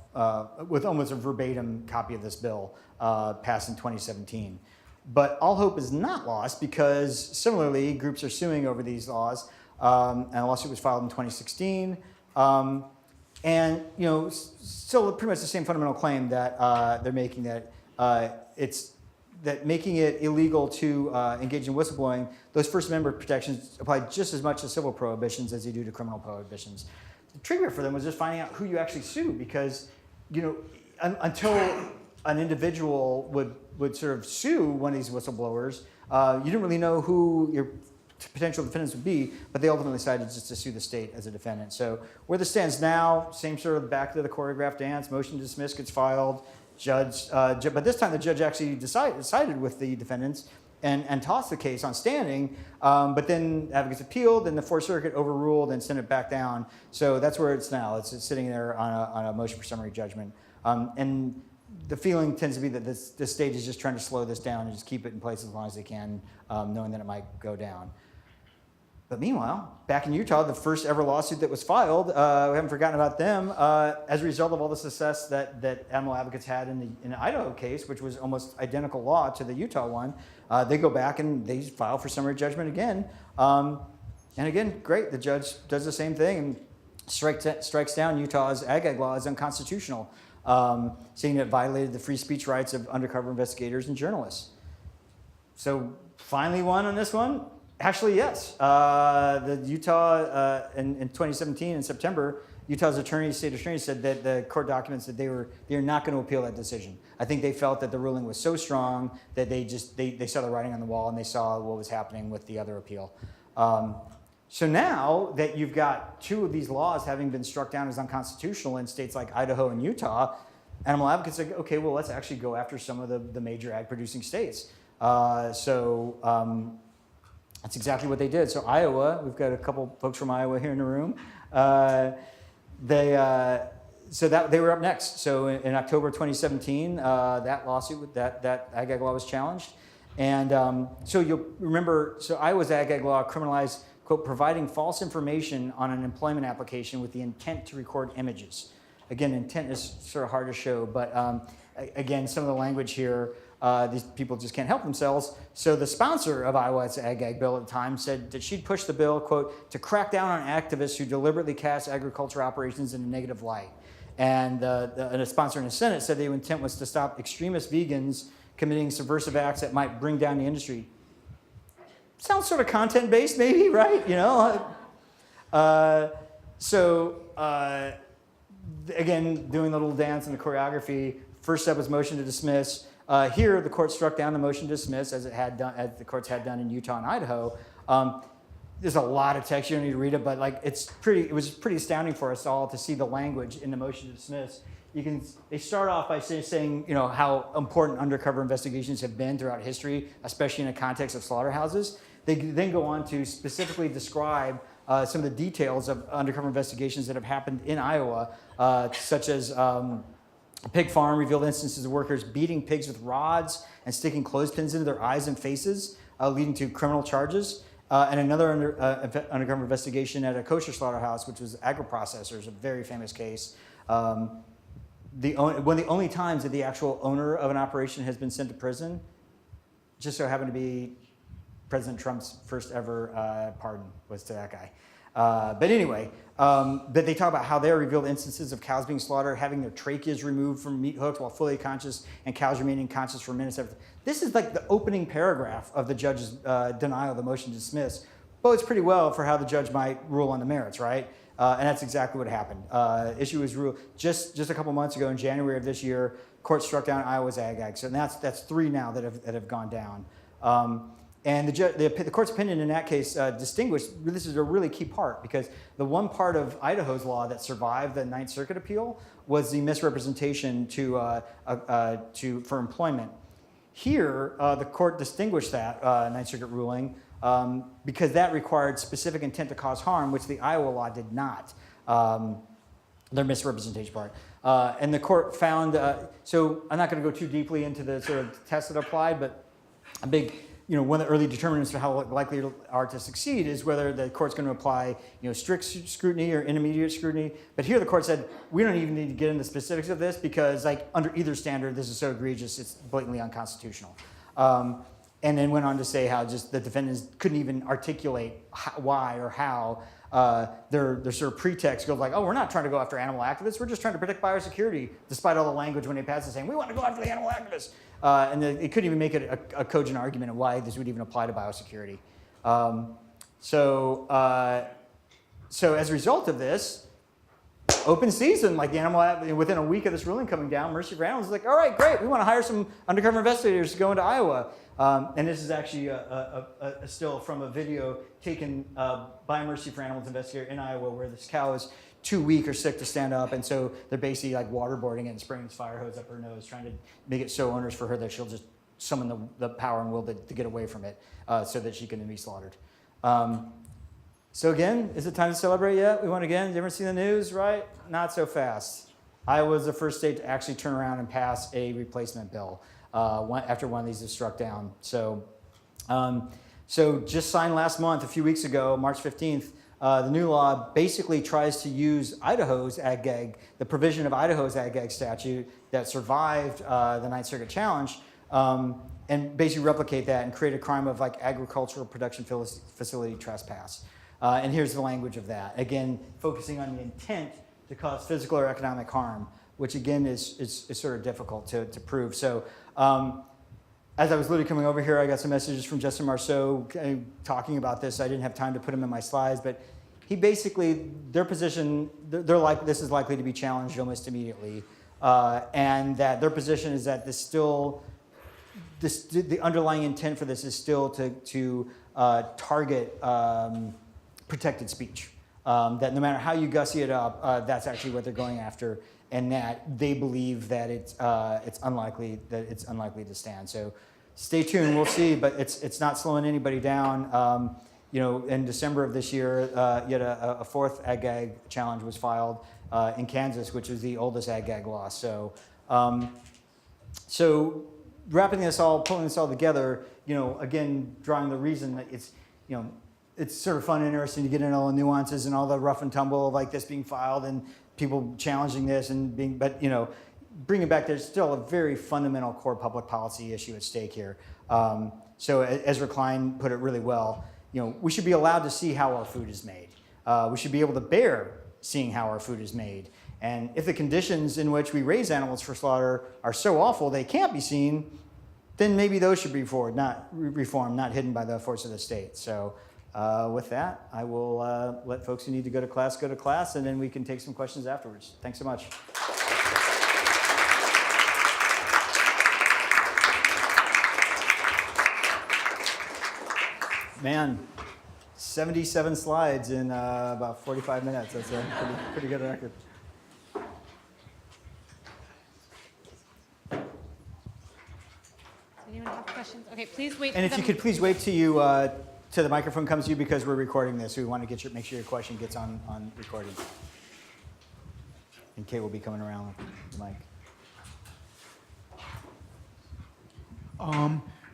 with almost a verbatim copy of this bill passed in 2017. But all hope is not lost because similarly, groups are suing over these laws, and a lawsuit was filed in 2016. And still pretty much the same fundamental claim that they're making, that making it illegal to engage in whistleblowing, those First Amendment protections apply just as much to civil prohibitions as they do to criminal prohibitions. The trigger for them was just finding out who you actually sue, because until an individual would sort of sue one of these whistleblowers, you didn't really know who your potential defendants would be, but they ultimately decided just to sue the state as a defendant. So where this stands now, same sort of back to the choreographed dance, motion to dismiss gets filed, but this time the judge actually sided with the defendants and tossed the case on standing, but then advocates appealed, and the Fourth Circuit overruled and sent it back down. So that's where it's now. It's sitting there on a motion for summary judgment. And the feeling tends to be that this state is just trying to slow this down and just keep it in place as long as they can, knowing that it might go down. But meanwhile, back in Utah, the first ever lawsuit that was filed, we haven't forgotten about them, as a result of all the success that animal advocates had in the Idaho case, which was almost identical law to the Utah one. They go back and they file for summary judgment again. And again, great, the judge does the same thing and strikes down Utah's Ag-Gag law as unconstitutional, saying it violated the free speech rights of undercover investigators and journalists. So finally won on this one? Actually, yes. The Utah, in 2017, in September, Utah's state attorney said that the court documents that they are not going to appeal that decision. I think they felt that the ruling was so strong that they saw the writing on the wall and they saw what was happening with the other appeal. So now that you've got 2 of these laws having been struck down as unconstitutional in states like Idaho and Utah, animal advocates say, okay, well, let's actually go after some of the major ag-producing states. That's exactly what they did. So Iowa, we've got a couple folks from Iowa here in the room. They were up next. So in October 2017, that lawsuit, that Ag-Gag law was challenged. And so you'll remember, so Iowa's Ag-Gag law criminalized, quote, providing false information on an employment application with the intent to record images. Again, intent is sort of hard to show, but again, some of the language here, these people just can't help themselves. So the sponsor of Iowa's Ag-Gag bill at the time said that she'd push the bill, quote, to crack down on activists who deliberately cast agriculture operations in a negative light. And a sponsor in the Senate said their intent was to stop extremist vegans committing subversive acts that might bring down the industry. Sounds sort of content-based, maybe, right? Again, doing the little dance and the choreography. First step was motion to dismiss. Here, the court struck down the motion to dismiss, as the courts had done in Utah and Idaho. There's a lot of text, you don't need to read it, but it was pretty astounding for us all to see the language in the motion to dismiss. They start off by saying how important undercover investigations have been throughout history, especially in the context of slaughterhouses. They then go on to specifically describe some of the details of undercover investigations that have happened in Iowa, such as a pig farm revealed instances of workers beating pigs with rods and sticking clothespins into their eyes and faces, leading to criminal charges. and another undercover investigation at a kosher slaughterhouse, which was agri-processors, a very famous case. One of the only times that the actual owner of an operation has been sent to prison just so happened to be President Trump's first ever pardon was to that guy. But anyway, but they talk about how they revealed instances of cows being slaughtered, having their tracheas removed from meat hooks while fully conscious, and cows remaining conscious for minutes. This is like the opening paragraph of the judge's denial of the motion to dismiss. Bodes pretty well for how the judge might rule on the merits, right? And that's exactly what happened. Issue was ruled just a couple months ago in January of this year. Court struck down Iowa's Ag-Gag. So that's 3 now that have gone down. And the court's opinion in that case distinguished, this is a really key part, because the one part of Idaho's law that survived the Ninth Circuit appeal was the misrepresentation for employment. Here, the court distinguished that Ninth Circuit ruling because that required specific intent to cause harm, which the Iowa law did not, their misrepresentation part. And the court found, so I'm not going to go too deeply into the sort of tests that applied, but a big, one of the early determinants of how likely you are to succeed is whether the court's going to apply, strict scrutiny or intermediate scrutiny. But here the court said, we don't even need to get into the specifics of this because, like, under either standard, this is so egregious, it's blatantly unconstitutional. And then went on to say how just the defendants couldn't even articulate why or how their sort of pretext goes like, oh, we're not trying to go after animal activists, we're just trying to protect biosecurity, despite all the language when they pass it saying, we want to go after the animal activists. And it couldn't even make it a cogent argument of why this would even apply to biosecurity. So as a result of this, open season, like the animal, within a week of this ruling coming down, Mercy for Animals is like, all right, great, we want to hire some undercover investigators to go into Iowa. And this is actually a still from a video taken by Mercy for Animals investigator in Iowa, where this cow is too weak or sick to stand up, and so they're basically like waterboarding it and spraying this fire hose up her nose, trying to make it so onerous for her that she'll just summon the power and will to get away from it so that she can be slaughtered. So again, is it time to celebrate yet? We won again. You ever seen the news, right? Not so fast. Iowa was the first state to actually turn around and pass a replacement bill after one of these is struck down. So just signed last month, a few weeks ago, March 15th, the new law basically tries to use Idaho's Ag-Gag, the provision of Idaho's Ag-Gag statute that survived the Ninth Circuit challenge, and basically replicate that and create a crime of like agricultural production facility trespass. And here's the language of that. Again, focusing on the intent to cause physical or economic harm, which again is sort of difficult to prove. So as I was literally coming over here, I got some messages from Justin Marceau talking about this. I didn't have time to put them in my slides, but he basically, their position, they're like, this is likely to be challenged almost immediately. And that their position is that the underlying intent for this is still to target protected speech. That no matter how you gussy it up, that's actually what they're going after, and that they believe that it's unlikely to stand. So stay tuned, we'll see, but it's not slowing anybody down. In December of this year, yet a fourth Ag-Gag challenge was filed in Kansas, which is the oldest Ag-Gag law. So pulling this all together, again, drawing the reason that it's sort of fun and interesting to get into all the nuances and all the rough and tumble of like this being filed and people challenging this but bring it back, there's still a very fundamental core public policy issue at stake here. So Ezra Klein put it really well. We should be allowed to see how our food is made. We should be able to bear seeing how our food is made. And if the conditions in which we raise animals for slaughter are so awful they can't be seen, then maybe those should be reformed, not hidden by the force of the state. So with that, I will let folks who need to go to class, and then we can take some questions afterwards. Thanks so much. Man, 77 slides in about 45 minutes. That's a pretty good record. Does anyone have questions? Okay, please wait. And if you could please wait till the microphone comes to you, because we're recording this. We want to make sure your question gets on recording. And Kate will be coming around with the mic.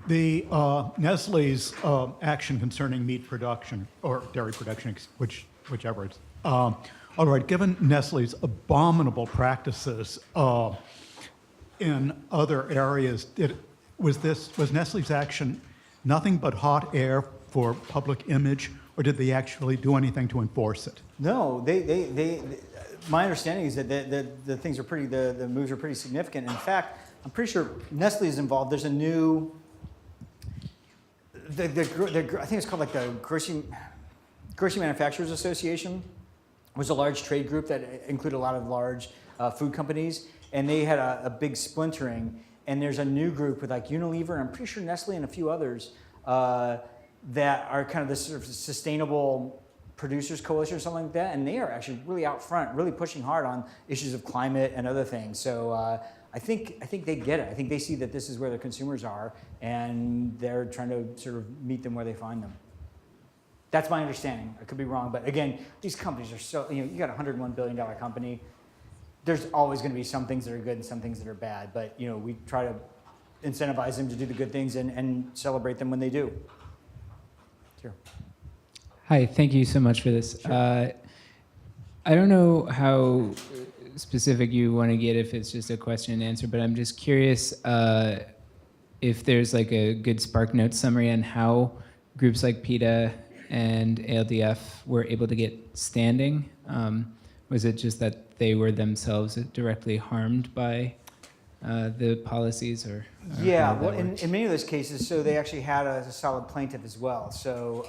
The Nestle's action concerning meat production or dairy production, whichever it's. All right, given Nestle's abominable practices in other areas, was Nestle's action nothing but hot air for public image, or did they actually do anything to enforce it? No, they my understanding is that the things are pretty, the moves are pretty significant. In fact, I'm pretty sure Nestle is involved. There's a new, I think it's called like the Grocery Manufacturers Association. It was a large trade group that included a lot of large food companies, and they had a big splintering. And there's a new group with like Unilever, and I'm pretty sure Nestle and a few others that are kind of this sort of sustainable producers coalition or something like that, and they are actually really out front, really pushing hard on issues of climate and other things. So I think they get it. I think they see that this is where their consumers are, and they're trying to sort of meet them where they find them. That's my understanding. I could be wrong, but again, these companies are so, you got a $101 billion company. There's always going to be some things that are good and some things that are bad, but we try to incentivize them to do the good things and celebrate them when they do. Sure. Hi, thank you so much for this. Sure. I don't know how specific you want to get, if it's just a question and answer, but I'm just curious if there's like a good SparkNotes summary on how groups like PETA and ALDF were able to get standing. Was it just that they were themselves directly harmed by the policies, or yeah, well, in many of those cases, so they actually had a solid plaintiff as well. So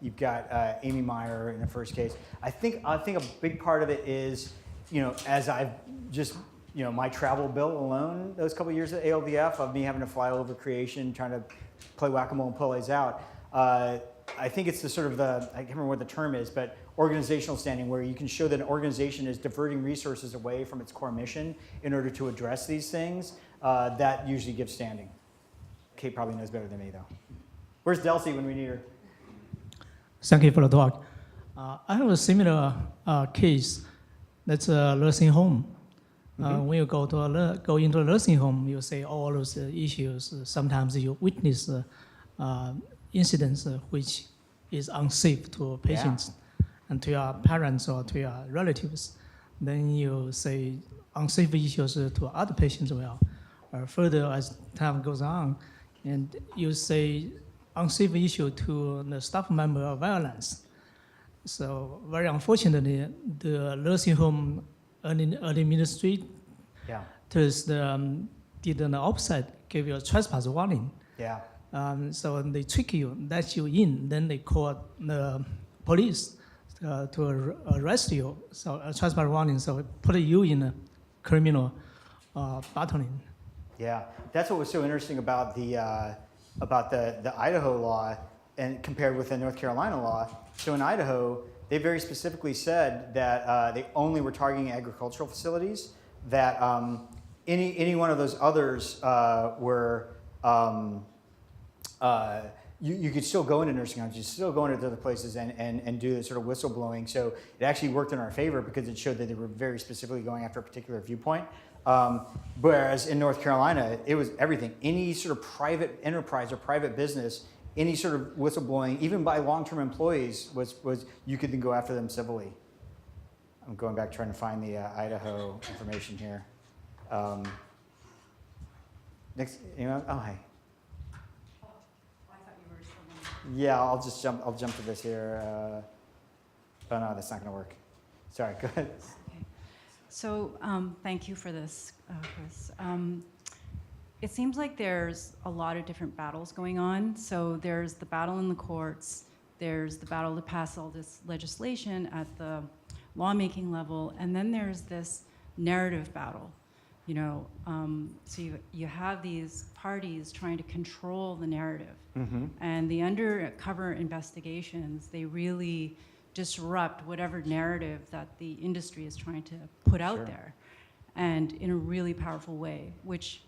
you've got Amy Meyer in the first case. I think a big part of it is, as I've just, my travel bill alone, those couple of years at ALDF of me having to fly over creation, trying to play whack-a-mole and pull these out. I think it's the sort of I can't remember what the term is, but organizational standing, where you can show that an organization is diverting resources away from its core mission in order to address these things. That usually gives standing. Kate probably knows better than me, though. Where's Delcy when we need her? Thank you for the talk. I have a similar case. That's a nursing home. When you go into a nursing home, you see all those issues. Sometimes you witness incidents which is unsafe to patients and to your parents or to your relatives. Then you say unsafe issues to other patients as well. Further, as time goes on, and you say unsafe issue to the staff member violence. So very unfortunately, the nursing home administrators did an opposite, gave you a trespass warning. Yeah. So they trick you, let you in, then they call the police to arrest you. So a trespass warning, so put you in a criminal battling. Yeah, that's what was so interesting about the Idaho law and compared with the North Carolina law. So in Idaho, they very specifically said that they only were targeting agricultural facilities. That any one of those others were. You could still go into nursing homes, you could still go into other places and do the sort of whistleblowing. So it actually worked in our favor because it showed that they were very specifically going after a particular viewpoint. Whereas in North Carolina, it was everything. Any sort of private enterprise or private business, any sort of whistleblowing, even by long-term employees, was you could then go after them civilly. I'm going back trying to find the Idaho information here. Next, oh, hi. Yeah, I'll jump to this here. Oh no, that's not going to work. Sorry, go ahead. Okay. So thank you for this, Chris. It seems like there's a lot of different battles going on. So there's the battle in the courts, there's the battle to pass all this legislation at the lawmaking level, and then there's this narrative battle. So you have these parties trying to control the narrative. Mm-hmm. And the undercover investigations, they really disrupt whatever narrative that the industry is trying to put out there, and in a really powerful way, which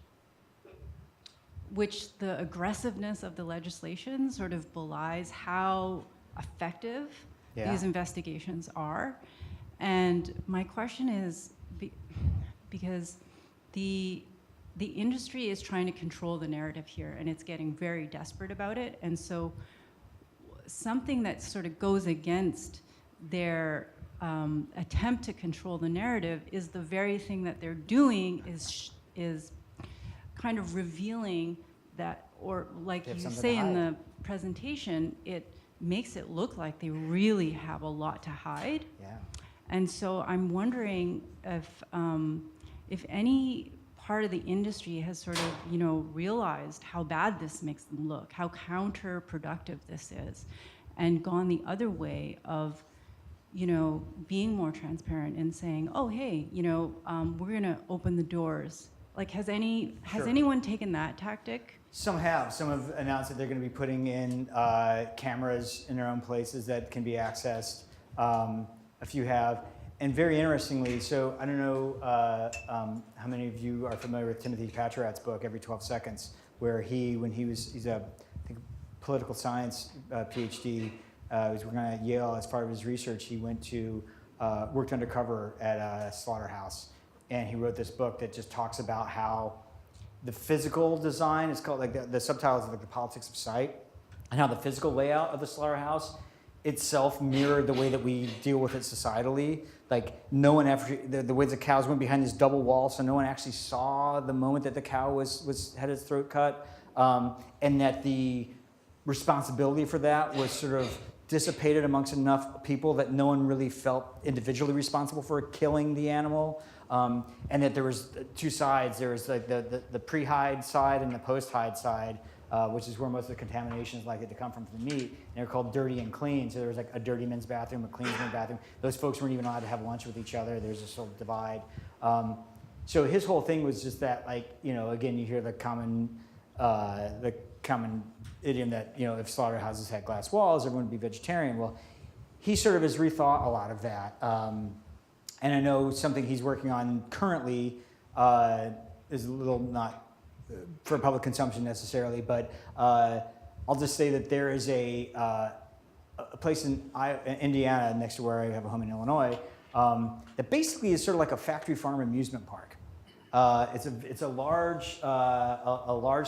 the aggressiveness of the legislation sort of belies how effective these investigations are. And my question is, because the the industry is trying to control the narrative here, and it's getting very desperate about it. And so something that sort of goes against their attempt to control the narrative is the very thing that they're doing is kind of revealing that, or like you say in the presentation, it makes it look like they really have a lot to hide. Yeah. And so I'm wondering if any part of the industry has sort of, you know, realized how bad this makes them look, how counterproductive this is, and gone the other way of, you know, being more transparent and saying, oh, hey, you know, we're gonna open the doors. Like, has anyone taken that tactic? Some have. Some have announced that they're going to be putting in cameras in their own places that can be accessed. A few have. And very interestingly, so I don't know how many of you are familiar with Timothy Patriot's book, Every 12 Seconds, where he's a I think, political science PhD. He was working at Yale. As part of his research, he worked undercover at a slaughterhouse. And he wrote this book that just talks about how the physical design, it's called, like the subtitle is like the politics of sight, and how the physical layout of the slaughterhouse itself mirrored the way that we deal with it societally. Like no one actually, the way the cows went behind this double wall, so no one actually saw the moment that the cow had its throat cut, and that the responsibility for that was sort of dissipated amongst enough people that no one really felt individually responsible for killing the animal. And that there was two sides. There was like the pre-hide side and the post-hide side, which is where most of the contamination is likely to come from the meat. And they're called dirty and clean. So there was like a dirty men's bathroom, a clean men's bathroom. Those folks weren't even allowed to have lunch with each other. There's this sort of divide. So his whole thing was just that, like, you know, again, you hear the common idiom that, you know, if slaughterhouses had glass walls, everyone would be vegetarian. Well, he sort of has rethought a lot of that. And I know something he's working on currently is a little not for public consumption necessarily, but I'll just say that there is a place in Indiana next to where I have a home in Illinois that basically is sort of like a factory farm amusement park. It's a large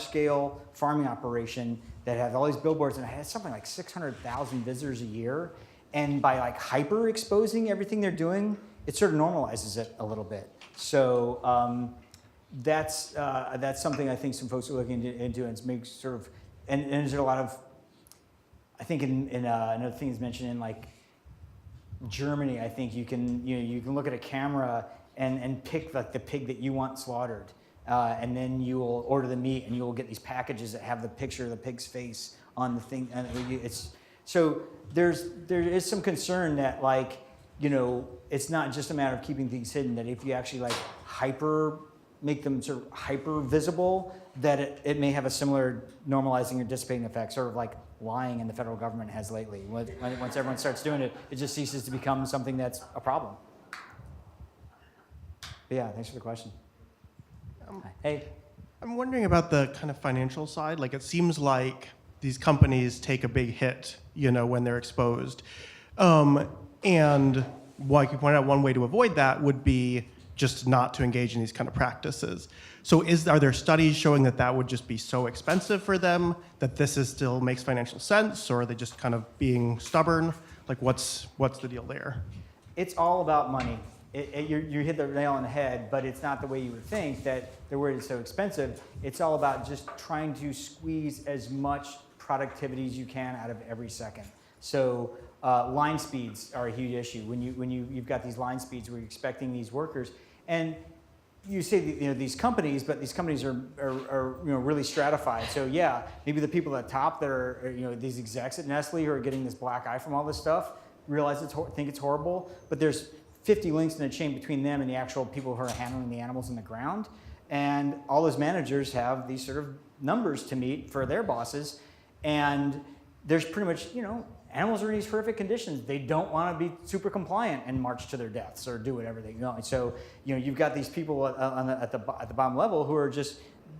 scale farming operation that has all these billboards, and it has something like 600,000 visitors a year. And by like hyper exposing everything they're doing, it sort of normalizes it a little bit. So that's something I think some folks are looking into, and makes sort of, and there's a lot of, I think in another thing is mentioned in like Germany. I think you can look at a camera and pick like the pig that you want slaughtered, and then you will order the meat, and you will get these packages that have the picture of the pig's face on the thing, and it's so there is some concern that, like, you know, it's not just a matter of keeping things hidden, that if you actually like make them sort of hyper visible, that it may have a similar normalizing or dissipating effect, sort of like lying in the federal government has lately. Once everyone starts doing it, it just ceases to become something that's a problem. But yeah, thanks for the question. Hey. I'm wondering about the kind of financial side. Like, it seems like these companies take a big hit, you know, when they're exposed. And like you pointed out, one way to avoid that would be just not to engage in these kind of practices. So are there studies showing that would just be so expensive for them that this still makes financial sense, or are they just kind of being stubborn? Like, what's the deal there? It's all about money. You hit the nail on the head, but it's not the way you would think that the word is so expensive. It's all about just trying to squeeze as much productivity as you can out of every second. So line speeds are a huge issue. When you've got these line speeds where you're expecting these workers, and you say that, you know, these companies, but these companies are you know, really stratified. So yeah, maybe the people at the top that are, you know, these execs at Nestle who are getting this black eye from all this stuff realize think it's horrible, but there's 50 links in the chain between them and the actual people who are handling the animals in the ground. And all those managers have these sort of numbers to meet for their bosses. And there's pretty much, you know, animals are in these horrific conditions. They don't want to be super compliant and march to their deaths or do whatever they want. So, you know, you've got these people at the bottom level who are just,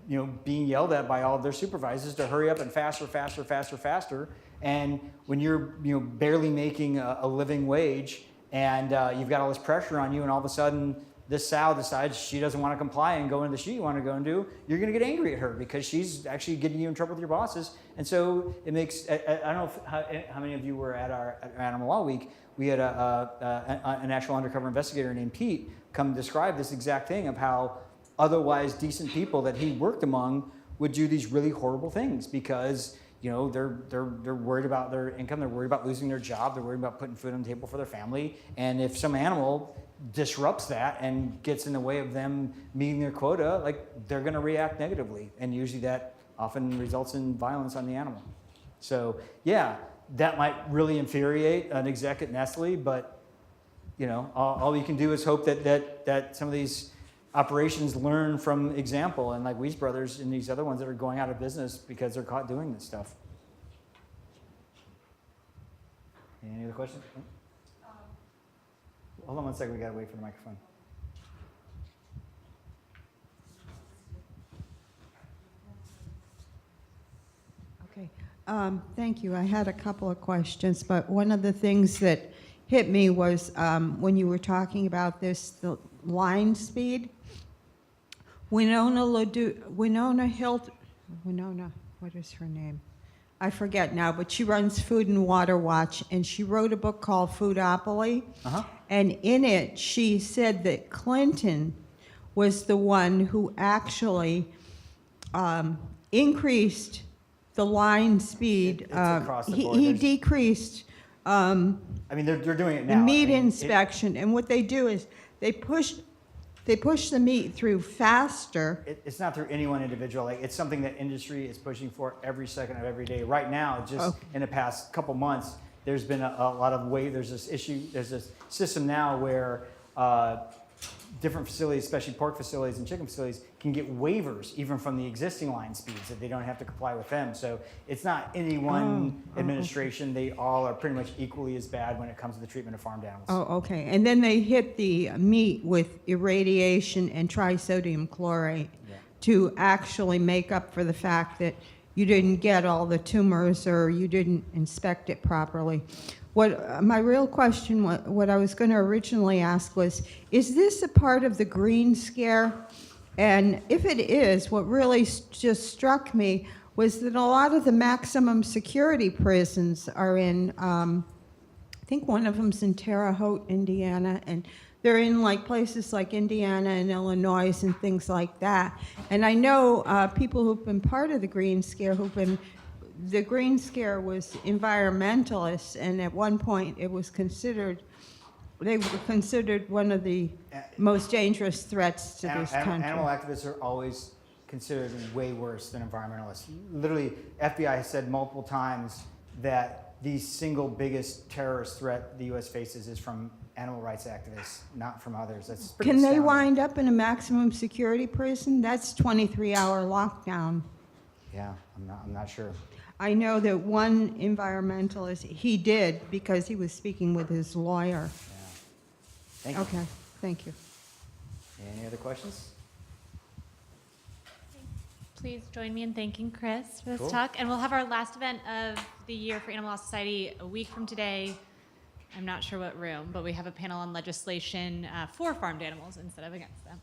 you know, being yelled at by all of their supervisors to hurry up and faster. And when you're, you know, barely making a living wage, and you've got all this pressure on you, and all of a sudden this sow decides she doesn't want to comply and go into the shoot you want to go and do, you're going to get angry at her because she's actually getting you in trouble with your bosses. And so it makes, I don't know how many of you were at our Animal Law Week. We had a national undercover investigator named Pete come describe this exact thing of how otherwise decent people that he worked among would do these really horrible things because they're worried about their income, they're worried about losing their job, they're worried about putting food on the table for their family. And if some animal disrupts that and gets in the way of them meeting their quota, like they're going to react negatively, and usually that often results in violence on the animal. So yeah, that might really infuriate an exec at Nestle, but all you can do is hope that some of these operations learn from example, and like Weiss Brothers and these other ones that are going out of business because they're caught doing this stuff. Any other questions? Hold on one second, we gotta wait for the microphone. Okay, thank you. I had a couple of questions, but one of the things that hit me was when you were talking about the line speed. Winona, what is her name? I forget now, but she runs Food and Water Watch, and she wrote a book called Foodopoly. Uh-huh. And in it, she said that Clinton was the one who actually increased the line speed. It's across the board. He There's- decreased I mean, they're doing it the now. meat I mean, inspection. And what they do is they push the meat through faster. It's not through any one individual. Like, it's something that industry is pushing for every second of every day. Right now, just in the past couple months, there's been a lot of there's this system now where different facilities, especially pork facilities and chicken facilities, can get waivers even from the existing line speeds that they don't have to comply with them. So it's not any one administration. They all are pretty much equally as bad when it comes to the treatment of farmed animals. Oh, okay. And then they hit the meat with irradiation and trisodium chlorate to actually make up for the fact that you didn't get all the tumors or you didn't inspect it properly. What my real question, what I was going to originally ask was, is this a part of the green scare? And if it is, what really just struck me was that a lot of the maximum security prisons are in, I think one of them's in Terre Haute, Indiana, and they're in like places like Indiana and Illinois and things like that. And I know people who've been part of the green scare the Green Scare was environmentalists, and at one point they were considered one of the most dangerous threats to this country. Animal activists are always considered way worse than environmentalists. Literally, FBI has said multiple times that the single biggest terrorist threat the U.S. faces is from animal rights activists, not from others. That's pretty Can they astounding. wind up in a maximum security prison? That's 23-hour lockdown. Yeah, I'm not sure. I know that one environmentalist, he did because he was speaking with his lawyer. Yeah. Thank you. Okay, thank you. Any other questions? Please join me in thanking Chris for this Cool. talk. And we'll have our last event of the year for Animal Law Society a week from today. I'm not sure what room, but we have a panel on legislation for farmed animals instead of against them.